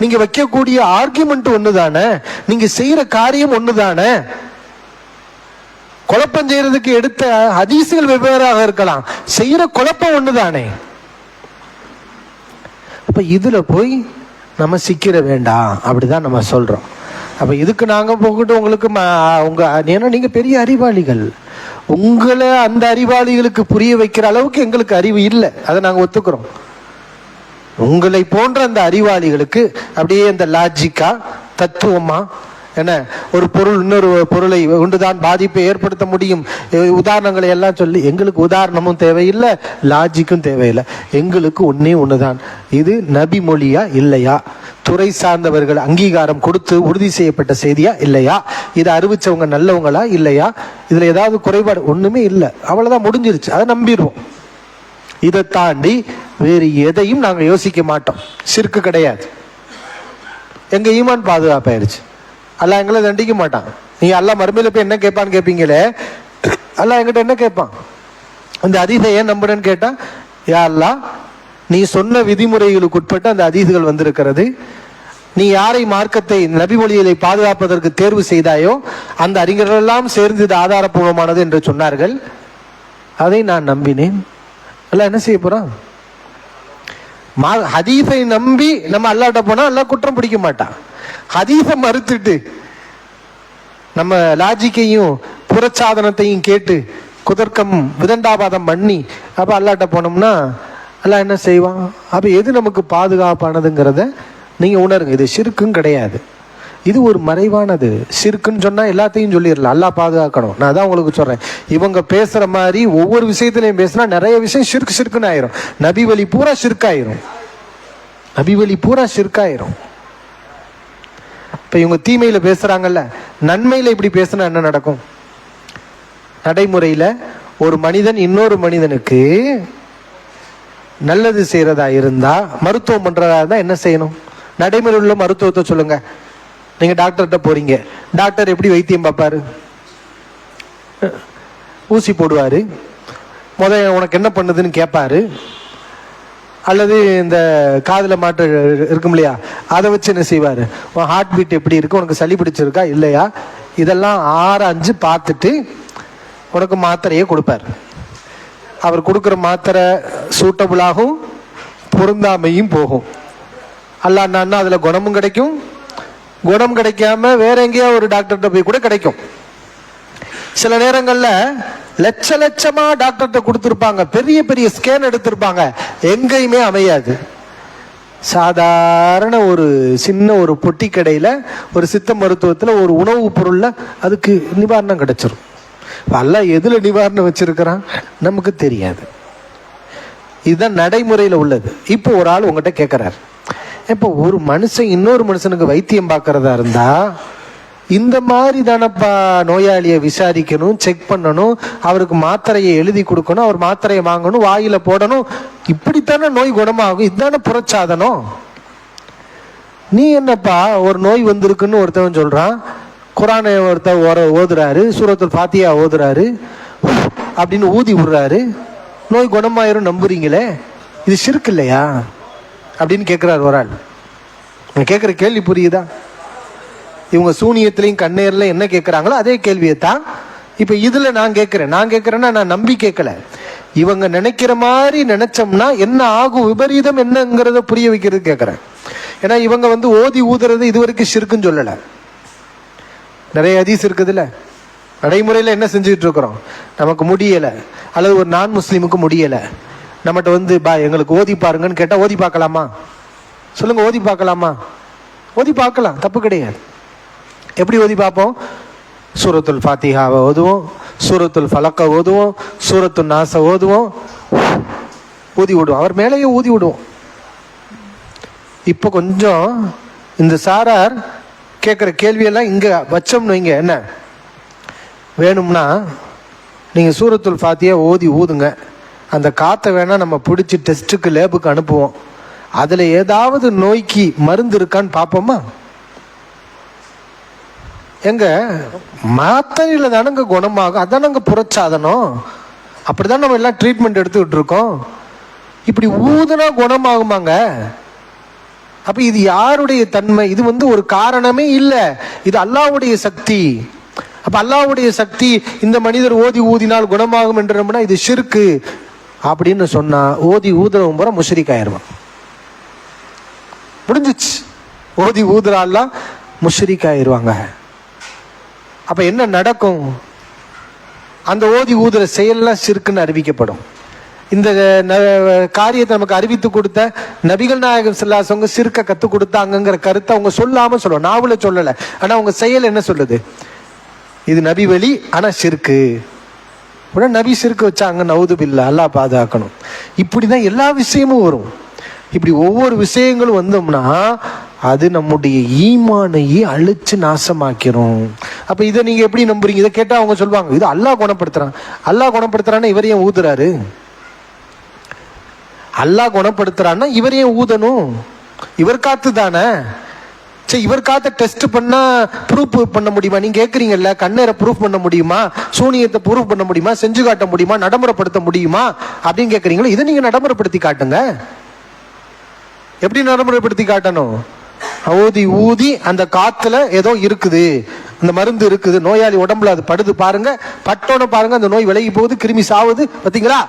நீங்க வைக்கக்கூடிய ஆர்குமெண்ட் ஒண்ணுதானே. நீங்க செய்யற காரியம் ஒண்ணுதானே. குழப்பம் செய்யறதுக்கு எடுத்த ஹதீசுகள் வெவ்வேறாக இருக்கலாம், செய்யற குழப்பம் ஒண்ணுதானே. அப்ப இதுல போய் நம்ம சிக்கிர வேண்டாம் அப்படிதான் நம்ம சொல்றோம். அப்ப இதுக்கு நாங்க போகிட்டு உங்களுக்கு ஏன்னா நீங்க பெரிய அறிவாளிகள், உங்களை அந்த அறிவாளிகளுக்கு புரிய வைக்கிற அளவுக்கு எங்களுக்கு அறிவு இல்லை, அதை நாங்க ஒத்துக்கிறோம். உங்களை போன்ற அந்த அறிவாளிகளுக்கு அப்படியே அந்த லாஜிக்கா, தத்துவமா, என்ன ஒரு பொருள் இன்னொரு பொருளை ஒன்றுதான் பாதிப்பை ஏற்படுத்த முடியும், உதாரணங்களை எல்லாம் சொல்லி, எங்களுக்கு உதாரணமும் தேவையில்லை, லாஜிக்கும் தேவையில்லை. எங்களுக்கு ஒன்னே ஒண்ணுதான், இது நபி மொழியா இல்லையா, துறை சார்ந்தவர்கள் அங்கீகாரம் கொடுத்து உறுதி செய்யப்பட்ட செய்தியா இல்லையா, இதை அறிவிச்சவங்க நல்லவங்களா இல்லையா, இதுல ஏதாவது குறைபாடு ஒண்ணுமே இல்லை, அவ்வளவுதான், முடிஞ்சிருச்சு, அதை நம்பிடுவோம். இதை தாண்டி வேறு எதையும் நாங்க யோசிக்க மாட்டோம். சிறுக்கு கிடையாது. எங்க ஈமான் பாதுகாப்பாயிருச்சு. அல்லாஹ் எங்களை தண்டிக்க மாட்டான். நீங்க அல்லாஹ் மறுமையில போய் என்ன கேட்பான்னு கேட்பீங்களே, அல்லாஹ் என்கிட்ட என்ன கேட்பான்? இந்த அதீதை ஏன் நம்புறேன்னு கேட்டா, யா அல்லாஹ், நீ சொன்ன விதிமுறைகளுக்கு உட்பட்டு அந்த அதீதுகள் வந்திருக்கிறது, நீ யாரை மார்க்கத்தை நபி மொழிகளை பாதுகாப்பதற்கு தேர்வு செய்தாயோ அந்த அறிஞர்கள் எல்லாம் சேர்ந்து இது ஆதாரபூர்வமானது என்று சொன்னார்கள், அதை நான் நம்பினேன். அல்லாஹ் என்ன செய்ய போறான்? ஹதீஸை நம்பி நம்ம அல்லாஹ்ட்ட போனா அல்லாஹ் குற்றம் பிடிக்க மாட்டான். ஹதீஸை மறுத்துட்டு நம்ம லாஜிக்கையும் புறச்சாதனத்தையும் கேட்டு குதர்க்கம் விதண்டாபாதம் பண்ணி அப்ப அல்லாஹ்ட்ட போனோம்னா அல்லாஹ் என்ன செய்வான்? அப்ப எது நமக்கு பாதுகாப்பானதுங்கிறத நீங்கள் உணருங்க, இது ஷிர்க்கும் கிடையாது, இது ஒரு மறைவானது. ஷிர்க்குன்னு சொன்னால் எல்லாத்தையும் சொல்லிடலாம், அல்லாஹ் பாதுகாக்கணும். நான் தான் உங்களுக்கு சொல்கிறேன், இவங்க பேசுகிற மாதிரி ஒவ்வொரு விஷயத்துலையும் பேசினா நிறைய விஷயம் ஷிர்க்குன்னு ஆயிரும். நபி வழி பூரா ஷிர்க்காயிரும், நபி வழி பூரா ஷிர்க்காயிரும். இப்போ இவங்க தீமையில் பேசுகிறாங்கல்ல, நன்மையில் இப்படி பேசுனா என்ன நடக்கும்? நடைமுறையில் ஒரு மனிதன் இன்னொரு மனிதனுக்கு நல்லது செய்கிறதா இருந்தால், மருத்துவம் பண்ணுறதா இருந்தால் என்ன செய்யணும்? நடைமுறையில் உள்ள மருத்துவத்தை சொல்லுங்கள். நீங்கள் டாக்டர்கிட்ட போகிறீங்க, டாக்டர் எப்படி வைத்தியம் பார்ப்பாரு? ஊசி போடுவார், உனக்கு என்ன பண்ணுதுன்னு கேட்பாரு. அல்லது இந்த காதில் மாற்று இருக்கும் இல்லையா, அதை வச்சு என்ன செய்வார்? உன் ஹார்ட் பீட் எப்படி இருக்குது, உனக்கு சளி பிடிச்சிருக்கா இல்லையா, இதெல்லாம் ஆராய்ஞ்சு பார்த்துட்டு உனக்கு மாத்திரையே கொடுப்பார். அவர் கொடுக்குற மாத்திரை சூட்டபுளாகும், பொருந்தாமையும் போகும். அல்லான்னா அதில் குணமும் கிடைக்கும், குணம் கிடைக்காம வேற எங்கேயா ஒரு டாக்டர்கிட்ட போய் கூட கிடைக்கும். சில நேரங்களில் லட்ச லட்சமா டாக்டர்கிட்ட கொடுத்துருப்பாங்க, பெரிய பெரிய ஸ்கேன் எடுத்திருப்பாங்க, எங்கேயுமே அமையாது. சாதாரண ஒரு சின்ன ஒரு பொட்டி கடையில் ஒரு சித்த மருத்துவத்தில் ஒரு உணவுப் பொருளில் அதுக்கு நிவாரணம் கிடைச்சிரும். அல்லாஹ் எதில் நிவாரணம் வச்சிருக்கிறான் நமக்கு தெரியாது. இதுதான் நடைமுறையில் உள்ளது. இப்போ ஒரு ஆள் உங்ககிட்ட கேட்குறாரு, இப்போ ஒரு மனுஷன் இன்னொரு மனுஷனுக்கு வைத்தியம் பார்க்கறதா இருந்தா இந்த மாதிரி தானப்பா நோயாளியை விசாரிக்கணும், செக் பண்ணணும், அவருக்கு மாத்திரையை எழுதி கொடுக்கணும், அவர் மாத்திரையை வாங்கணும், வாயில போடணும், இப்படித்தானே நோய் குணமாகும். இதுதானே புறச்சாதனம். நீ என்னப்பா ஒரு நோய் வந்திருக்குன்னு ஒருத்தவன் சொல்றான், குரானை ஒருத்தர் ஓதுறாரு, சூரத்துல் ஃபாத்தியா ஓதுறாரு, அப்படின்னு ஊதி விடுறாரு, நோய் குணமாயிரும் நம்புறீங்களே, இது ஷிர்க் இல்லையா அப்படின்னு கேட்கிறார் ஒரு ஆள். கேட்குற கேள்வி புரியுதா? இவங்க சூனியத்திலையும் கண்ணேர்ல என்ன கேட்குறாங்களோ அதே கேள்வியை தான் இப்போ இதில் நான் கேட்குறேன்னா நான் நம்பி கேட்கல. இவங்க நினைக்கிற மாதிரி நினைச்சோம்னா என்ன ஆகும், விபரீதம் என்னங்கிறத புரிய வைக்கிறது கேட்குறேன். ஏன்னா இவங்க ஓதி ஊதுறது இது வரைக்கும் ஷிர்க்குன்னு சொல்லலை. நிறைய ஹதீஸ் இருக்குதுல்ல, நடைமுறையில் என்ன செஞ்சுட்டு இருக்கிறோம், நமக்கு முடியலை அல்லது ஒரு நான் முஸ்லீமுக்கு முடியலை, நம்மகிட்ட எங்களுக்கு ஓதி பாருங்கன்னு கேட்டால் ஓதி பார்க்கலாமா சொல்லுங்க? ஓதி பார்க்கலாமா? ஓதி பார்க்கலாம், தப்பு கிடையாது. எப்படி ஓதி பார்ப்போம்? சூரத்துல் ஃபாத்திஹாவை ஓதுவோம், சூரத்துல் ஃபலக்கை ஓதுவோம், சூரத்துல் நாஸை ஓதுவோம், ஊதி விடுவோம், அவர் மேலேயே ஊதி விடுவோம். இப்போ கொஞ்சம் இந்த சாரார் கேட்குற கேள்வியெல்லாம் இங்கே வச்சோம்னு வைங்க, என்ன வேணும்னா நீங்கள் சூரத்துல் ஃபாத்தியா ஓதி ஊதுங்க, அந்த காற்றை வேணால் நம்ம பிடிச்சி டெஸ்ட்டுக்கு லேபுக்கு அனுப்புவோம், அதில் ஏதாவது நோய்க்கு மருந்து இருக்கான்னு பார்ப்போமா? எங்க மாத்திரையில் தானங்க குணமாகும், அதானங்க புறச்சாதனம். அப்படிதான் நம்ம எல்லாம் ட்ரீட்மெண்ட் எடுத்துக்கிட்டு இருக்கோம். இப்படி ஊதுனா குணமாகுமாங்க? அப்ப இது யாருடைய தன்மை? இது ஒரு காரணமே இல்லை, இது அல்லாஹ்வுடைய சக்தி. அப்ப அல்லாஹ்வுடைய சக்தி இந்த மனிதர் ஓதி ஊதினால் குணமாகும் என்று நம்பினா இது ஷிர்க்கு அப்படின்னு சொன்னா ஓதி ஊதுறவன் பூரா முஷ்ரிக் ஆயிடுவான். முடிஞ்சிச்சு, ஓதி ஊதுறாலாம் முஷ்ரிக் ஆயிடுவாங்க. அப்ப என்ன நடக்கும்? அந்த ஓதி ஊதுற செயல்லாம் ஷிர்க்குன்னு அறிவிக்கப்படும். இந்த காரியத்தை நமக்கு அறிவித்து கொடுத்த நபிகள் நாயகம் ஸல்லல்லாஹு அலைஹி வஸல்லம் ஷிர்க்கை கற்றுக் கொடுத்தாங்கிற கருத்தை அவங்க சொல்லாம சொல்லுவோம், நாவல சொல்லலை, ஆனா அவங்க செயல் என்ன சொல்லுது? இது நபி வழி ஆனா ஷிர்க்கு. உடனே நபி ஷிர்க்கு வச்சாங்க, நவுது பில்லா, அல்லாஹ் பாதுகாக்கணும். இப்படிதான் எல்லா விஷயமும் வரும். இப்படி ஒவ்வொரு விஷயங்களும் வந்தோம்னா அது நம்முடைய ஈமானையே அழிச்சு நாசமாக்கிறோம். அப்ப இதை நீங்க எப்படி நம்புறீங்க? இதை கேட்டா அவங்க சொல்லுவாங்க, இது அல்லாஹ் குணப்படுத்துறான். அல்லாஹ் குணப்படுத்துறான்னா இவர் ஏன் ஊதுறாரு? அல்லாஹ் குணப்படுத்துறான்னா இவர் ஏன் ஊதணும்? இவர் காத்து தானே. சரி, இவர் காத்த டெஸ்ட் பண்ணா ப்ரூஃப் பண்ண முடியுமா? நீங்க கேட்குறீங்கல்ல, கண்ணேரை ப்ரூஃப் பண்ண முடியுமா, சூனியத்தை ப்ரூஃப் பண்ண முடியுமா, செஞ்சு காட்ட முடியுமா, நடைமுறைப்படுத்த முடியுமா அப்படின்னு கேட்குறீங்களா? இதை நீங்க நடைமுறைப்படுத்தி காட்டுங்க. எப்படி நடைமுறைப்படுத்தி காட்டணும்? ஊதி ஊதி அந்த காத்துல ஏதோ இருக்குது, அந்த மருந்து இருக்குது, நோயாளி உடம்புல அது படுது பாருங்க, பட்டோன்னு பாருங்க, அந்த நோய் விலகி போகுது, கிருமி சாவுது, பார்த்தீங்களா?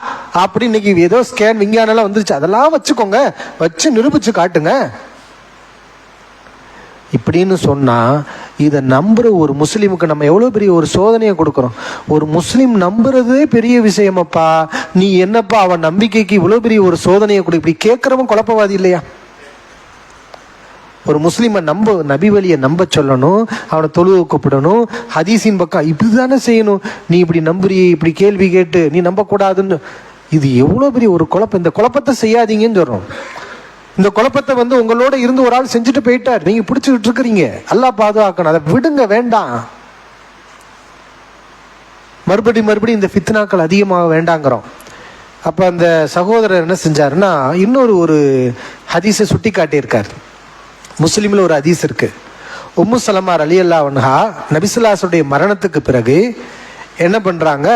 அப்படி இன்னைக்கு ஏதோ ஸ்கேன் விஞ்ஞானம் எல்லாம் வந்துருச்சு, அதெல்லாம் வச்சுக்கோங்க, வச்சு நிரூபிச்சு காட்டுங்க. இப்படின்னு சொன்னா இதை நம்புற ஒரு முஸ்லீமுக்கு நம்ம எவ்வளவு பெரிய ஒரு சோதனையை கொடுக்குறோம். ஒரு முஸ்லீம் நம்புறதே பெரிய விஷயமப்பா, நீ என்னப்பா அவன் நம்பிக்கைக்கு இவ்வளவு பெரிய ஒரு சோதனையை கொடு. இப்படி கேட்கிறவன் குழப்பவாதி இல்லையா? ஒரு முஸ்லீமை நபி வழியை நம்ப சொல்லணும், அவனை தொழுவ கூப்பிடணும், ஹதீஸின் பக்கம் இப்படிதானே செய்யணும். நீ இப்படி நம்புறியே, இப்படி கேள்வி கேட்டு நீ நம்பக்கூடாதுன்னு, இது எவ்வளோ பெரிய ஒரு குழப்பம். இந்த குழப்பத்தை செய்யாதீங்கன்னு சொல்றோம். இந்த குழப்பத்தை உங்களோட இருந்து ஒரு ஆள் செஞ்சுட்டு போயிட்டார், நீங்க பிடிச்சிக்கிட்டு இருக்கிறீங்க. அல்லாஹ் பாதுகாக்கணும், அதை விடுங்க, வேண்டாம். மறுபடியும் இந்த ஃபித்னாக்கள் அதிகமாக வேண்டாங்கிறோம். அப்போ அந்த சகோதரர் என்ன செஞ்சாருன்னா, இன்னொரு ஒரு ஹதீஸை சுட்டி காட்டியிருக்கார். முஸ்லீமில் ஒரு ஹதீஸ் இருக்கு. உம்மு சலமா ரலியல்லாஹு அன்ஹா நபிசுல்லாஹுடைய மரணத்துக்கு பிறகு என்ன பண்றாங்க,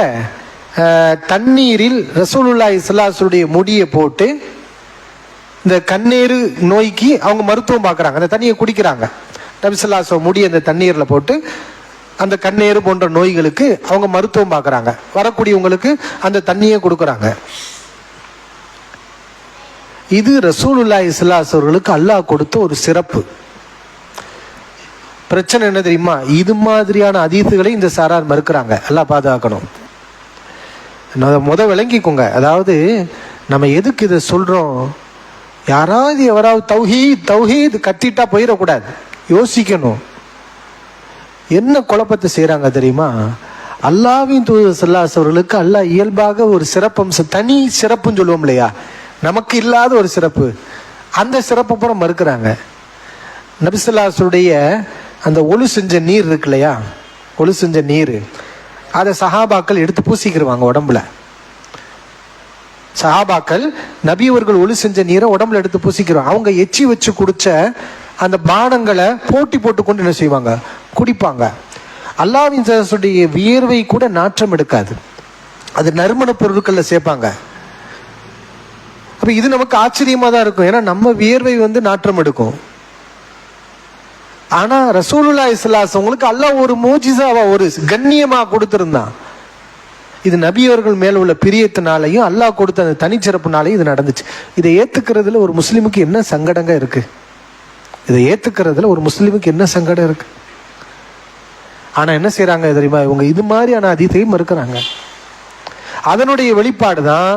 தண்ணீரில் ரசூலுல்லாஹி ஸல்லல்லாஹு அலைஹி வஸல்லம் முடியை போட்டு இந்த கண்ணீர் நோய்க்கு அவங்க மருத்துவம் பார்க்குறாங்க. அந்த தண்ணியை குடிக்கிறாங்க. நபிசுல்லாஹு அலைஹி வஸல்லம் முடி அந்த தண்ணீரில் போட்டு அந்த கண்ணீர் போன்ற நோய்களுக்கு அவங்க மருத்துவம் பார்க்குறாங்க. வரக்கூடியவங்களுக்கு அந்த தண்ணியை கொடுக்குறாங்க. இது ரசூலுல்லாஹி ஸல்லல்லாஹு அலைஹி வஸல்லம் அல்லாஹ் கொடுத்த ஒரு சிறப்பு. பிரச்சனை என்ன தெரியுமா, இது மாதிரியான ஹதீஸுகளை இந்த சாரார் மறுக்கிறாங்க. அல்லாஹ் பாதுகாக்கணும். விளங்கிக்கோங்க. அதாவது நம்ம எதுக்கு இதை சொல்றோம், யாராவது எவராவது தௌஹீத் தௌஹீத் கத்திட்டா போயிடக்கூடாது, யோசிக்கணும். என்ன குழப்பத்தை செய்யறாங்க தெரியுமா, அல்லாஹ்வின் தூதர் ஸல்லல்லாஹு அலைஹி வஸல்லம் அல்லாஹ் இயல்பாக ஒரு சிறப்பம்சம், தனி சிறப்புன்னு சொல்லுவோம் இல்லையா, நமக்கு இல்லாத ஒரு சிறப்பு, அந்த சிறப்பை பூரா மறுக்கிறாங்க. நபி ஸல்லல்லாஹு அலைஹி வஸல்லம் அந்த ஒளு செஞ்ச நீர் இருக்கு இல்லையா, ஒளு செஞ்ச நீர், அதை சஹாபாக்கள் எடுத்து பூசிக்கிடுவாங்க உடம்புல. சஹாபாக்கள் நபி அவர்கள் ஒளு செஞ்ச நீரை உடம்புல எடுத்து பூசிக்கிறாங்க. அவங்க எச்சி வச்சு குடிச்ச அந்த பானங்களை போட்டி போட்டுக்கொண்டு என்ன செய்வாங்க, குடிப்பாங்க. அல்லாஹ்வின் தூதருடைய வியர்வை கூட நாற்றம் எடுக்காது, அது நறுமண பொருட்கள்ல சேர்ப்பாங்க. அப்ப இது நமக்கு ஆச்சரியமா தான் இருக்கும், ஏன்னா நம்ம வியர்வை நாற்றம் எடுக்கும். ஆனா ரசூலுல்லாஹி ஸல்லல்லாஹு அலைஹி வஸல்லம் அல்லாஹ் ஒரு மோஜிசாவா, ஒரு கண்ணியமா கொடுத்திருந்தான். இது நபி அவர்கள் மேல உள்ள பிரியத்தினாலையும் அல்லாஹ் கொடுத்த அந்த தனிச்சிறப்புனாலையும் இது நடந்துச்சு. இதை ஏத்துக்கிறதுல ஒரு முஸ்லிமுக்கு என்ன சங்கடங்க இருக்கு, இதை ஏத்துக்கிறதுல ஒரு முஸ்லிமுக்கு என்ன சங்கடம் இருக்கு. ஆனா என்ன செய்யறாங்க தெரியுமா, இவங்க இது மாதிரியான ஹதீஸையும் மறுக்கிறாங்க. அதனுடைய வெளிப்பாடு தான்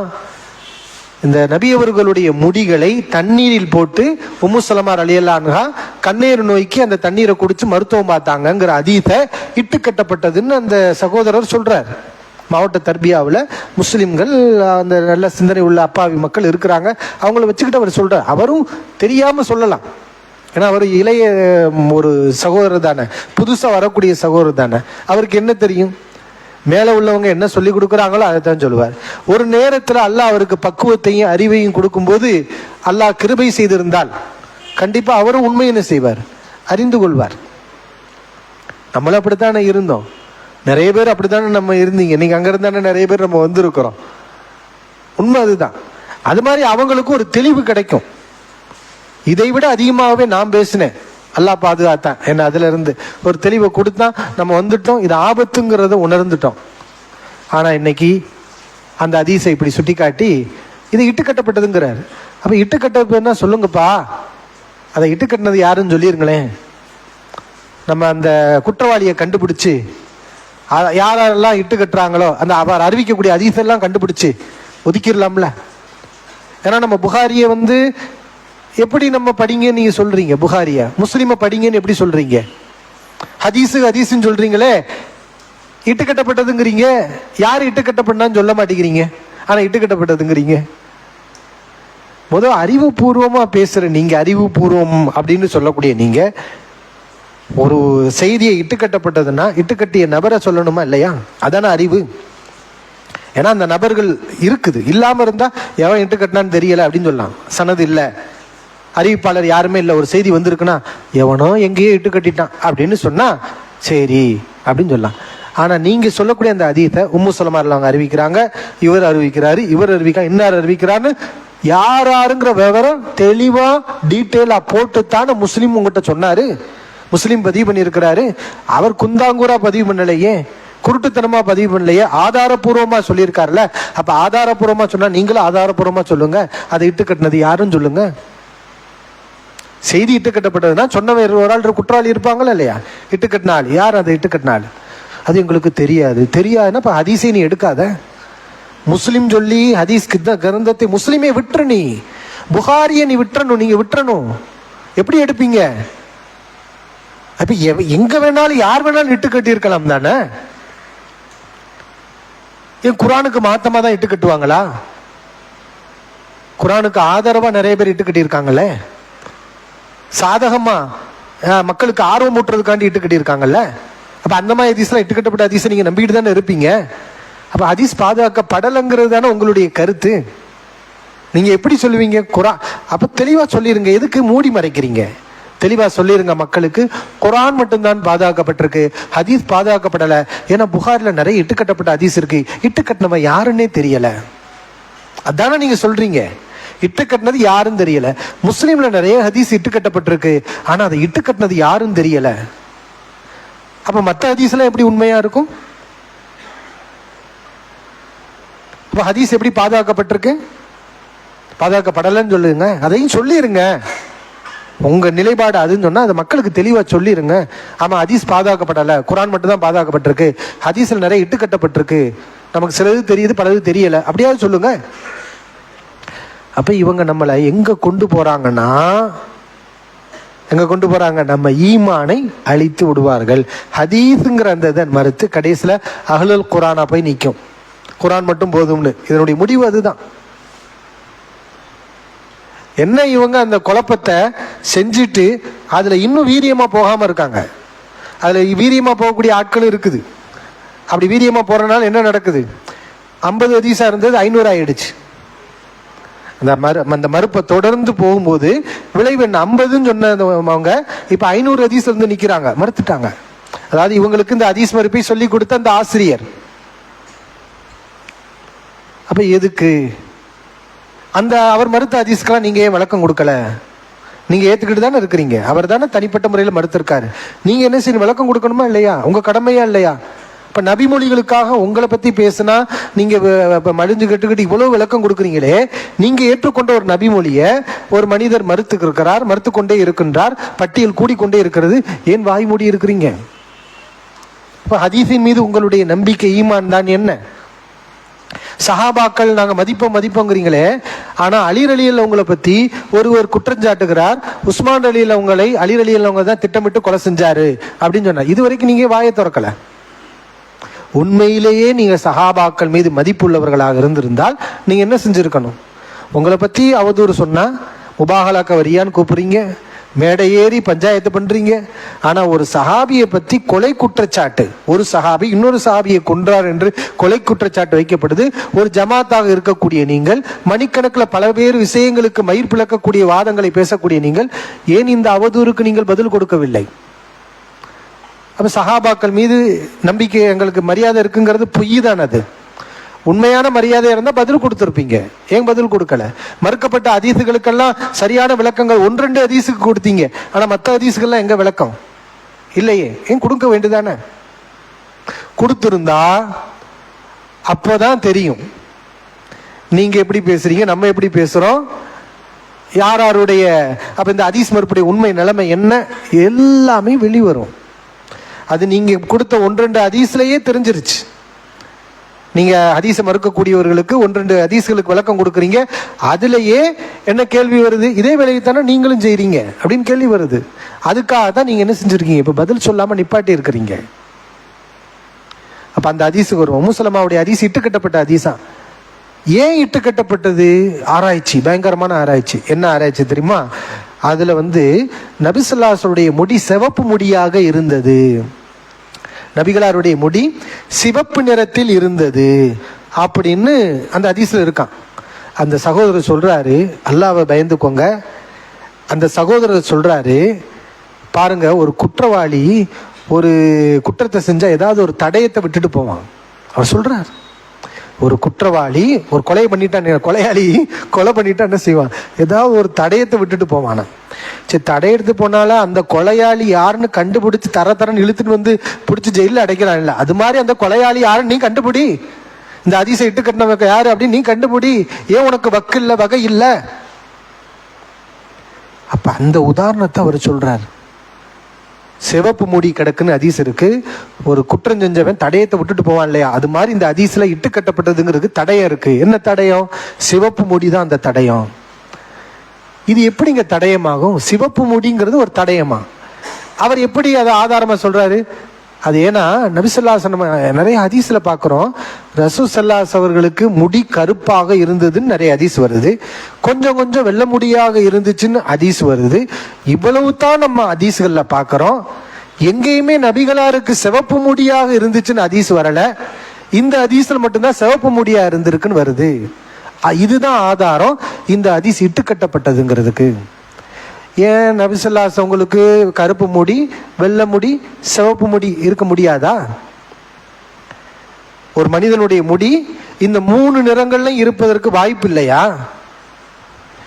இந்த நபி அவர்களுடைய முடிகளை தண்ணீரில் போட்டு உம்மு சலமா ரலியல்லாஹு அன்ஹா கண்ணீர் நோய்க்கு அந்த தண்ணீரை குடிச்சு மருத்துவம் பார்த்தாங்கிற ஹதீஸை இட்டு கட்டப்பட்டதுன்னு அந்த சகோதரர் சொல்றார். மாவட்ட தர்பியாவில் முஸ்லிம்கள், அந்த நல்ல சிந்தனை உள்ள அப்பாவி மக்கள் இருக்கிறாங்க, அவங்கள வச்சுக்கிட்டு அவர் சொல்றார். அவரும் தெரியாம சொல்லலாம், ஏன்னா அவர் இளைய ஒரு சகோதரர் தானே, புதுசாக வரக்கூடிய சகோதரர் தானே, அவருக்கு என்ன தெரியும், மேலே உள்ளவங்க என்ன சொல்லி கொடுக்குறாங்களோ அதை தான் சொல்லுவார். ஒரு நேரத்தில் அல்லாஹ் அவருக்கு பக்குவத்தையும் அறிவையும் கொடுக்கும்போது அல்லாஹ் கிருபை செய்திருந்தால் கண்டிப்பாக அவரும் உண்மை என்ன செய்வார், அறிந்து கொள்வார். நம்மளும் அப்படித்தானே இருந்தோம், நிறைய பேர் அப்படித்தானே நம்ம இருந்தீங்க, இன்னைக்கு அங்கே இருந்தானே நிறைய பேர் நம்ம வந்திருக்கிறோம். உண்மை அதுதான். அது மாதிரி அவங்களுக்கும் ஒரு தெளிவு கிடைக்கும். இதை விட அதிகமாகவே நான் பேசினேன், அல்லாஹ் பாதுகாத்தான் என்ன, அதுல இருந்து ஒரு தெளிவை கொடுத்தா நம்ம வந்துட்டோம், இது ஆபத்துங்கிறத உணர்ந்துட்டோம். ஆனா இன்னைக்கு அந்த ஹதீஸை இப்படி சுட்டி காட்டி இது இட்டுக்கட்டப்பட்டதுங்கிறார். அப்ப இட்டுக்கட்டப்பா சொல்லுங்கப்பா, அதை இட்டுக்கட்டினது யாருன்னு சொல்லிருங்களேன். நம்ம அந்த குற்றவாளியை கண்டுபிடிச்சு யாரெல்லாம் இட்டு கட்டுறாங்களோ அந்த அவர் அறிவிக்கக்கூடிய ஹதீஸெல்லாம் கண்டுபிடிச்சு ஒதுக்கிடலாம்ல. ஏன்னா நம்ம புகாரியை எப்படி நம்ம படிங்கன்னு நீங்க சொல்றீங்க, புகாரியா முஸ்லிம படிங்கன்னு எப்படி சொல்றீங்க, ஹதீஸ்ன்னு சொல்றீங்களே, இட்டுக்கட்டப்பட்டதுங்கிறீங்க. யார் இட்டுக்கட்டப்பட்டான்னு சொல்ல மாட்டேங்கிறீங்க, ஆனா இட்டுக்கட்டப்பட்டதுங்கிறீங்க. முதல் அறிவுபூர்வமா பேசுற நீங்க, அறிவுபூர்வம் அப்படின்னு சொல்லக்கூடிய நீங்க ஒரு செய்தியை இட்டுக்கட்டப்பட்டதுன்னா இட்டுக்கட்டிய நபரை சொல்லணுமா இல்லையா, அதான அறிவு. ஏன்னா அந்த நபர்கள் இருக்குது, இல்லாம இருந்தா எவன் இட்டுக்கட்டினான்னு தெரியல அப்படின்னு சொல்லலாம். சனது இல்லை, அறிவிப்பாளர் யாருமே இல்லை, ஒரு செய்தி வந்திருக்குன்னா எவனோ எங்கேயோ இட்டு கட்டிட்டான் அப்படின்னு சொன்னா சரி அப்படின்னு சொல்லலாம். ஆனா நீங்க சொல்லக்கூடிய அந்த ஹதீஸை உம்மு சலமா அவங்க அறிவிக்கிறாங்க, இவர் அறிவிக்கிறாரு, இவர் அறிவிக்கிறார், இன்னார் அறிவிக்கிறான்னு யாருங்கிற விவரம் தெளிவா டீட்டெயிலா போட்டுத்தானே முஸ்லீம் உங்ககிட்ட சொன்னாரு. முஸ்லீம் பதிவு பண்ணியிருக்கிறாரு. அவர் குந்தாங்கூரா பதிவு பண்ணலையே, குருட்டுத்தனமா பதிவு பண்ணலையே, ஆதாரபூர்வமா சொல்லியிருக்காருல்ல. அப்ப ஆதாரபூர்வமா சொன்னா நீங்களும் ஆதாரபூர்வமா சொல்லுங்க, அதை இட்டு கட்டினது யாருன்னு சொல்லுங்க. செய்தி இட்டு கட்டப்பட்டதுன்னா சொன்னவர் ஒரு ஆள் குற்றவாளி இருப்பாங்களா இல்லையா, இட்டு கட்டினால் யார், அதை இட்டு கட்டினால் அது எங்களுக்கு தெரியாதுன்னா இப்ப ஹதீஸை நீ எடுக்காத. முஸ்லிம் சொல்லி ஹதீஸ் கிரந்தத்தை முஸ்லிமே விட்டுரு, நீ புகாரியை நீ விட்டுறணும், நீங்க விட்டுறணும். எப்படி எடுப்பீங்க? அப்ப எங்க வேணாலும் யார் வேணாலும் இட்டு கட்டி இருக்கலாம் தானே. ஏன் குர்ஆனுக்கு மாத்தமா தான் இட்டு கட்டுவாங்களா? குர்ஆனுக்கு ஆதரவா நிறைய பேர் இட்டு கட்டி இருக்காங்கல்ல. சாதகமா மக்களுக்கு ஆர்வம் ஊட்டுறதுக்காண்டி இட்டு கட்டி இருக்காங்கல்ல. அப்ப அந்த மாதிரி ஹதீஸ்லாம் இட்டு கட்டப்பட்ட ஹதீஸை நீங்க நம்பிக்கிட்டு தானே இருப்பீங்க. அப்ப ஹதீஸ் பாதுகாக்கப்படலைங்கிறது தானே உங்களுடைய கருத்து. நீங்க எப்படி சொல்லுவீங்க? குர்ஆன் அப்ப தெளிவா சொல்லிருங்க. எதுக்கு மூடி மறைக்கிறீங்க? தெளிவா சொல்லிருங்க மக்களுக்கு. குர்ஆன் மட்டும்தான் பாதுகாக்கப்பட்டிருக்கு, ஹதீஸ் பாதுகாக்கப்படல. ஏன்னா புகாரில நிறைய இட்டுக்கட்டப்பட்ட ஹதீஸ் இருக்கு. இட்டுக்கட்டினவன் யாருன்னே தெரியல. அதானே நீங்க சொல்றீங்க. இட்டுக்கட்டினது யாருன்னு தெரியல. முஸ்லீம்ல நிறைய ஹதீஸ் இட்டுக்கட்டப்பட்டிருக்கு, ஆனா அதை இட்டுக்கட்டினது யாருன்னு தெரியல. அப்ப மற்ற ஹதீஸ் எல்லாம் எப்படி உண்மையா இருக்கும்? அப்ப ஹதீஸ் எப்படி பாதுகாக்கப்பட்டிருக்கு? பாதுகாக்கப்படலன்னு சொல்லுங்க. அதையும் சொல்லிருங்க. உங்க நிலைப்பாடு அதுன்னு சொன்னா அதை மக்களுக்கு தெளிவா சொல்லிருங்க. ஆமா ஹதீஸ் பாதுகாக்கப்படல, குர்ஆன் மட்டும் தான் பாதுகாக்கப்பட்டிருக்கு, ஹதீஸ்ல நிறைய இட்டு கட்டப்பட்டிருக்கு, நமக்கு சிலது தெரியுது பலது தெரியல, அப்படியாவது சொல்லுங்க. அப்ப இவங்க நம்மளை எங்க கொண்டு போறாங்கன்னா, நம்ம ஈமானை அழித்து விடுவார்கள். ஹதீஸுங்கிற அந்த இதை மறுத்து கடைசியில அஹ்லுல் குர்ஆனா போய் நிற்கும். குர்ஆன் மட்டும் போதும்னு. இதனுடைய முடிவு அதுதான். என்ன இவங்க அந்த குழப்பத்தை செஞ்சுட்டு அதுல இன்னும் வீரியமா போகாம இருக்காங்க. அதுல வீரியமா போகக்கூடிய ஆட்களும் இருக்குது. அப்படி வீரியமா போறதுனால என்ன நடக்குது? 50 ஹதீஸா இருந்தது 500 ஆயிடுச்சு. அந்த மறுப்பை தொடர்ந்து போகும்போது விளைவு என்ன? 50ன்னு சொன்னவங்க இப்ப 500 ஹதீஸ்ல இருந்து நிக்கிறாங்க, மறுத்துட்டாங்க. அதாவது இவங்களுக்கு இந்த ஹதீஸ் மறுப்பை சொல்லி கொடுத்த அந்த ஆசிரியர். அப்ப எதுக்கு அந்த அவர் மறுத்த ஹதீஸ்க்கெல்லாம் நீங்க ஏன் விளக்கம் கொடுக்கல? நீங்க ஏத்துக்கிட்டு தானே இருக்கிறீங்க. அவர் தானே தனிப்பட்ட முறையில் மறுத்திருக்காரு. நீங்க என்ன செய்யணும்? விளக்கம் கொடுக்கணுமா இல்லையா? உங்க கடமையா இல்லையா? இப்ப நபிமொழிகளுக்காக உங்களை பத்தி பேசினா நீங்க மடிஞ்சு கட்டுக்கிட்டு இவ்வளவு விளக்கம் கொடுக்குறீங்களே, நீங்க ஏற்றுக்கொண்ட ஒரு நபிமொழிய ஒரு மனிதர் மறுத்து கொண்டே இருக்கின்றார், பட்டியல் கூடிக்கொண்டே இருக்கிறது, ஏன் வாய் மூடி இருக்கிறீங்க? இப்ப ஹதீஸின் மீது உங்களுடைய நம்பிக்கை ஈமான் தான் என்ன? சஹாபாக்கள் நாங்க மதிப்போங்கிறீங்களே, ஆனா அலி ரலியல்லாஹு உங்களை பத்தி ஒருவர் குற்றஞ்சாட்டுகிறார், உஸ்மான் ரலியல்லாஹு உங்களை அலி ரலியல்லாஹு தான் திட்டமிட்டு கொலை செஞ்சாரு அப்படின்னு சொன்னார். இது வரைக்கும் நீங்க வாயை திறக்கல. உண்மையிலேயே நீங்க சஹாபாக்கள் மீது மதிப்புள்ளவர்களாக இருந்திருந்தால் நீங்க என்ன செஞ்சிருக்கணும்? உங்களை பத்தி அவதூறு சொன்னா முபாகலாக்க வரியான்னு கூப்பிடுறீங்க, மேடை ஏறி பஞ்சாயத்து பண்றீங்க. ஆனா ஒரு சஹாபியை பத்தி கொலை குற்றச்சாட்டு, ஒரு சஹாபி இன்னொரு சஹாபியை கொன்றார் என்று கொலை குற்றச்சாட்டு வைக்கப்படுது. ஒரு ஜமாத்தாக இருக்கக்கூடிய நீங்கள், மணிக்கணக்கில் பல பேர் விஷயங்களுக்கு மயிர் பிளக்கக்கூடிய வாதங்களை பேசக்கூடிய நீங்கள், ஏன் இந்த அவதூறுக்கு நீங்கள் பதில் கொடுக்கவில்லை? அப்ப சஹாபாக்கள் மீது நம்பிக்கை, எங்களுக்கு மரியாதை இருக்குங்கிறது பொய் தான். அது உண்மையான மரியாதை இருந்தா பதில் கொடுத்திருப்பீங்க. ஏன் பதில் கொடுக்கல? மறுக்கப்பட்ட ஹதீஸுகளுக்கெல்லாம் சரியான விளக்கங்கள் 1-2 ஹதீஸுக்கு கொடுத்தீங்க, ஆனா மற்ற ஹதீஸுகள்லாம் எங்க விளக்கம் இல்லையே. ஏன் கொடுக்க வேண்டியதானே? கொடுத்திருந்தா அப்போதான் தெரியும் நீங்க எப்படி பேசுறீங்க, நம்ம எப்படி பேசுறோம், யாருடைய அப்ப இந்த ஹதீஸ் மறுப்புடைய உண்மை நிலைமை என்ன, எல்லாமே வெளிவரும். அது நீங்க கொடுத்த 1-2 ஹதீஸ்லயே தெரிஞ்சிருச்சு. நீங்க ஹதீஸை மறுக்கக்கூடியவர்களுக்கு 1-2 ஹதீஸ்களுக்கு விளக்கம் கொடுக்குறீங்க, அதுலயே என்ன கேள்வி வருது? இதே வேலையை தானே நீங்களும் செய்றீங்க அப்படின்னு கேள்வி வருது. அதுக்காக தான் நீங்க என்ன செஞ்சிருக்கீங்க? இப்ப பதில் சொல்லாம நிப்பாட்டி இருக்கிறீங்க. அப்ப அந்த ஹதீஸுக்கு வருவோம். உம்மு சலமாவுடைய ஹதீஸ் இட்டுக்கட்டப்பட்ட ஹதீஸா? ஏன் இட்டுக்கட்டப்பட்டது? ஆராய்ச்சி, பயங்கரமான ஆராய்ச்சி. என்ன ஆராய்ச்சி தெரியுமா? அதுல நபி ஸல்லல்லாஹு அலைஹி வஸல்லம் முடி சிவப்பு முடியாக இருந்தது. நபிகளாருடைய முடி சிவப்பு நிறத்தில் இருந்தது அப்படின்னு அந்த ஹதீஸ்ல இருக்கான். அந்த சகோதரர் சொல்றாரு, அல்லாஹ்வை பயந்துக்கோங்க. அந்த சகோதரர் சொல்றாரு, பாருங்க, ஒரு குற்றவாளி ஒரு குற்றத்தை செஞ்சா ஏதாவது ஒரு தடயத்தை விட்டுட்டு போவான். அவர் சொல்றார், ஒரு குற்றவாளி ஒரு கொலை பண்ணிட்டான், கொலையாளி கொலை பண்ணிட்டா என்ன செய்வான்? ஏதாவது ஒரு தடயத்தை விட்டுட்டு போவானா? சரி, தடையெடுத்து போனாலும் அந்த கொலையாளி யாருன்னு கண்டுபிடிச்சு தரன்னு இழுத்துட்டு பிடிச்சி ஜெயில அடைக்கிறான் இல்ல, அது மாதிரி அந்த கொலையாளி யாருன்னு நீ கண்டுபிடி. இந்த ஹதீஸை இட்டு கட்டினவங்க யாரு அப்படின்னு நீ கண்டுபிடி. ஏன் உனக்கு வக்கு இல்ல, வகை இல்ல? அப்ப அந்த உதாரணத்தை அவர் சொல்றார். சிவப்பு மூடி கிடக்குன்னு ஹதீஸ் இருக்கு. ஒரு குற்றம் செஞ்சவன் தடயத்தை விட்டுட்டு போவான் இல்லையா, அது மாதிரி இந்த ஹதீஸ்ல இட்டு கட்டப்பட்டதுங்கிறது தடயம் இருக்கு. என்ன தடயம்? சிவப்பு மூடி தான் அந்த தடயம். இது எப்படிங்க தடயமாகும்? சிவப்பு முடிங்கிறது ஒரு தடயமா? அவர் எப்படி அதை ஆதாரமா சொல்றாரு? அது ஏன்னா நபிசல்லாஸ் நம்ம நிறைய ஹதீஸ்ல பார்க்குறோம், ரசூல் ஸல்லல்லாஹு அவர்களுக்கு முடி கருப்பாக இருந்ததுன்னு நிறைய ஹதீஸ் வருது, கொஞ்சம் கொஞ்சம் வெள்ளை முடியாக இருந்துச்சுன்னு ஹதீஸ் வருது. இவ்வளவு தான் நம்ம ஹதீஸ்கள்ல பார்க்குறோம். எங்கேயுமே நபிகளாருக்கு சிவப்பு முடியாக இருந்துச்சுன்னு ஹதீஸ் வரல. இந்த ஹதீஸ்ல மட்டும்தான் சிவப்பு முடியா இருந்திருக்குன்னு வருது. இதுதான் ஆதாரம் இந்த ஹதீஸ் இட்டுக்கட்டப்பட்டதுங்கிறதுக்கு. ஏன் நபிசல்லாஸ் உங்களுக்கு கருப்பு முடி, வெள்ளை முடி, சிவப்பு முடி இருக்க முடியாதா? ஒரு மனிதனுடைய முடி இந்த 3 நிறங்கள்ல இருப்பதற்கு வாய்ப்பு இல்லையா?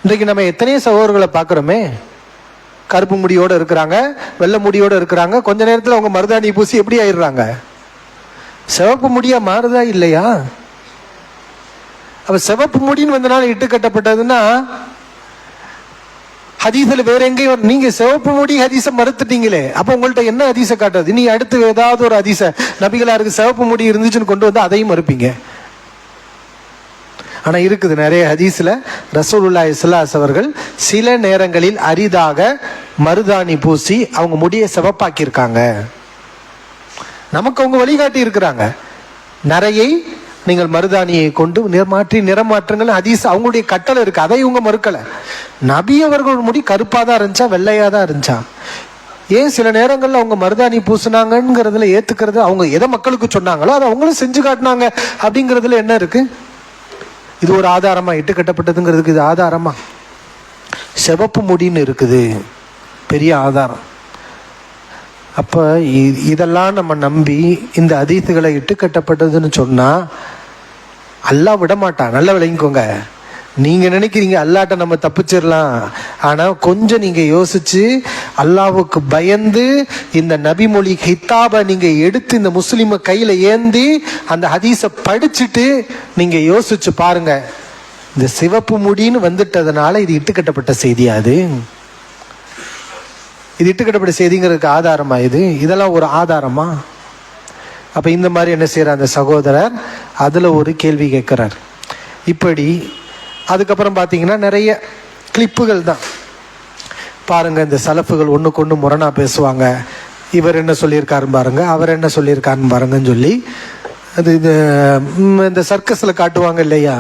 இன்றைக்கு நம்ம எத்தனையோ சகோதரர்களை பார்க்குறோமே, கருப்பு முடியோட இருக்கிறாங்க, வெள்ளை முடியோட இருக்கிறாங்க, கொஞ்ச நேரத்தில் அவங்க மருதாணி பூசி எப்படி ஆயிடுறாங்க? சிவப்பு முடியா மாறுதா இல்லையா? அப்ப சிவப்பு முடின்னு வந்தனால இட்டு கட்டப்பட்டதுன்னா ஹதீஸ்ல வேற எங்கேயும் நீங்க சிவப்பு முடி ஹதீஸ மறுத்துட்டீங்களே, அப்ப உங்கள்ட்ட என்ன ஹதீஸ காட்டுறது? நீ அடுத்து ஏதாவது ஒரு ஹதீஸ நபிகளாருக்கு சிவப்பு முடி இருந்துச்சுன்னு கொண்டு வந்து அதையும் மறுப்பீங்க. ஆனா இருக்குது நிறைய ஹதீஸ்ல ரசூலுல்லாஹி ஸல்லல்லாஹு அலைஹி அவர்கள் சில நேரங்களில் அரிதாக மருதாணி பூசி அவங்க முடியை சிவப்பாக்கி இருக்காங்க. நமக்கு அவங்க வழிகாட்டி இருக்கிறாங்க. நரையை நீங்கள் மருதாணியை கொண்டு நிறமாற்றுங்கள் ஹதீஸ் அவங்களுடைய கட்டளை இருக்கு, அதை இவங்க மறுக்கல. நபி அவர்கள் முடி கருப்பா தான் இருந்துச்சா, வெள்ளையா தான் இருந்துச்சா? ஏன் சில நேரங்கள்ல அவங்க மருதாணி பூசினாங்கிறதுல ஏத்துக்கிறது, அவங்க எதை மக்களுக்கு சொன்னாங்களோ அதை அவங்களும் செஞ்சு காட்டினாங்க அப்படிங்கிறதுல என்ன இருக்கு? இது ஒரு ஆதாரமா? இட்டு கட்டப்பட்டதுங்கிறதுக்கு இது ஆதாரமா? சிவப்பு முடின்னு இருக்குது, பெரிய ஆதாரம். அப்போ இதெல்லாம் நம்ம நம்பி இந்த ஹதீஸுகளை இட்டு கட்டப்பட்டதுன்னு சொன்னால் அல்லாஹ் விட மாட்டான். நல்லா விளங்கிக்கோங்க. நீங்கள் நினைக்கிறீங்க அல்லாட்ட நம்ம தப்பிச்சிடலாம், ஆனால் கொஞ்சம் நீங்கள் யோசிச்சு அல்லாஹ்வுக்கு பயந்து இந்த நபிமொழி ஹித்தாபை நீங்கள் எடுத்து இந்த முஸ்லீமை கையில் ஏந்தி அந்த ஹதீஸை படிச்சுட்டு நீங்கள் யோசிச்சு பாருங்க, இந்த சிவப்பு முடின்னு வந்துட்டதுனால இது இட்டு கட்டப்பட்ட செய்தியாது? இது இட்டுக்கட்டப்பட்ட செய்திங்கிறதுக்கு ஆதாரமா? இதெல்லாம் ஒரு ஆதாரமா? அப்ப இந்த மாதிரி என்ன செய்யற அந்த சகோதரர் அதுல ஒரு கேள்வி கேட்கிறார். இப்படி அதுக்கப்புறம் பார்த்தீங்கன்னா நிறைய கிளிப்புகள் தான் பாருங்க. இந்த சலஃபுகள் ஒண்ணுக்கு ஒண்ணு முரணா பேசுவாங்க. இவர் என்ன சொல்லியிருக்காரு பாருங்க, அவர் என்ன சொல்லியிருக்காருன்னு பாருங்கன்னு சொல்லி அது இந்த சர்க்கஸ்ல காட்டுவாங்க இல்லையா,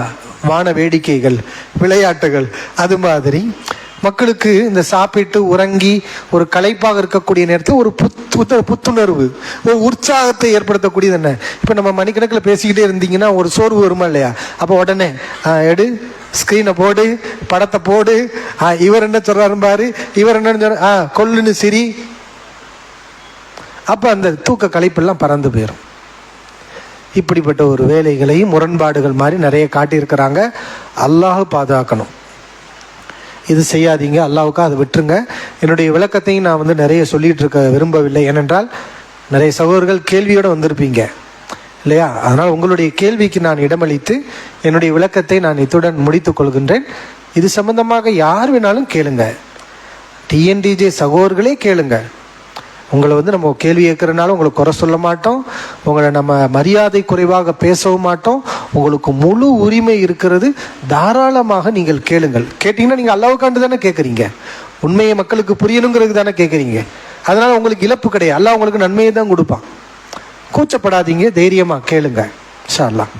வான வேடிக்கைகள், விளையாட்டுகள், அது மாதிரி மக்களுக்கு இந்த சாப்பிட்டு உறங்கி ஒரு களைப்பாக இருக்கக்கூடிய நேரத்தில் ஒரு புத்துணர்வு, ஒரு உற்சாகத்தை ஏற்படுத்தக்கூடியது என்ன? இப்போ நம்ம மணிக்கணக்கில் பேசிக்கிட்டே இருந்தீங்கன்னா ஒரு சோர்வு வருமா இல்லையா? அப்போ உடனே எடு, ஸ்க்ரீனை போடு, படத்தை போடு, இவர் என்ன சொல்றாரு பாரு, இவர் என்ன சொல்ற, கொல்லுன்னு சிரி. அப்போ அந்த தூக்க களைப்பெல்லாம் பறந்து போயிடும். இப்படிப்பட்ட ஒரு வேலைகளையும் முரண்பாடுகள் மாதிரி நிறைய காட்டியிருக்கிறாங்க. அல்லாஹ் பாதுகாக்கணும். இது செய்யாதீங்க, அல்லாஹ்வுக்கு அதை விட்டுருங்க. என்னுடைய விளக்கத்தையும் நான் நிறைய சொல்லிட்டு இருக்க விரும்பவில்லை. ஏனென்றால் நிறைய சகோதரர்கள் கேள்வியோடு வந்திருப்பீங்க இல்லையா? அதனால் உங்களுடைய கேள்விக்கு நான் இடமளித்து என்னுடைய விளக்கத்தை நான் இத்துடன் முடித்துக் கொள்கின்றேன். இது சம்பந்தமாக யார் வேணாலும் கேளுங்க, டிஎன்டிஜே சகோதரர்களே கேளுங்க. உங்களை நம்ம கேள்வி கேட்கறதுனால உங்களை குறை சொல்ல மாட்டோம், உங்களை நம்ம மரியாதை குறைவாக பேசவும் மாட்டோம். உங்களுக்கு முழு உரிமை இருக்கிறது, தாராளமாக நீங்கள் கேளுங்கள். கேட்டீங்கன்னா நீங்கள் அல்லாஹ்வுக்காண்டு தானே கேட்குறீங்க, உண்மையை மக்களுக்கு புரியணுங்கிறதுக்கு தானே கேட்குறீங்க. அதனால உங்களுக்கு இழப்பு கிடையாது, அல்லாஹ் உங்களுக்கு நன்மையை தான் கொடுப்பான். கூச்சப்படாதீங்க, தைரியமாக கேளுங்க. இன்ஷா அல்லாஹ்.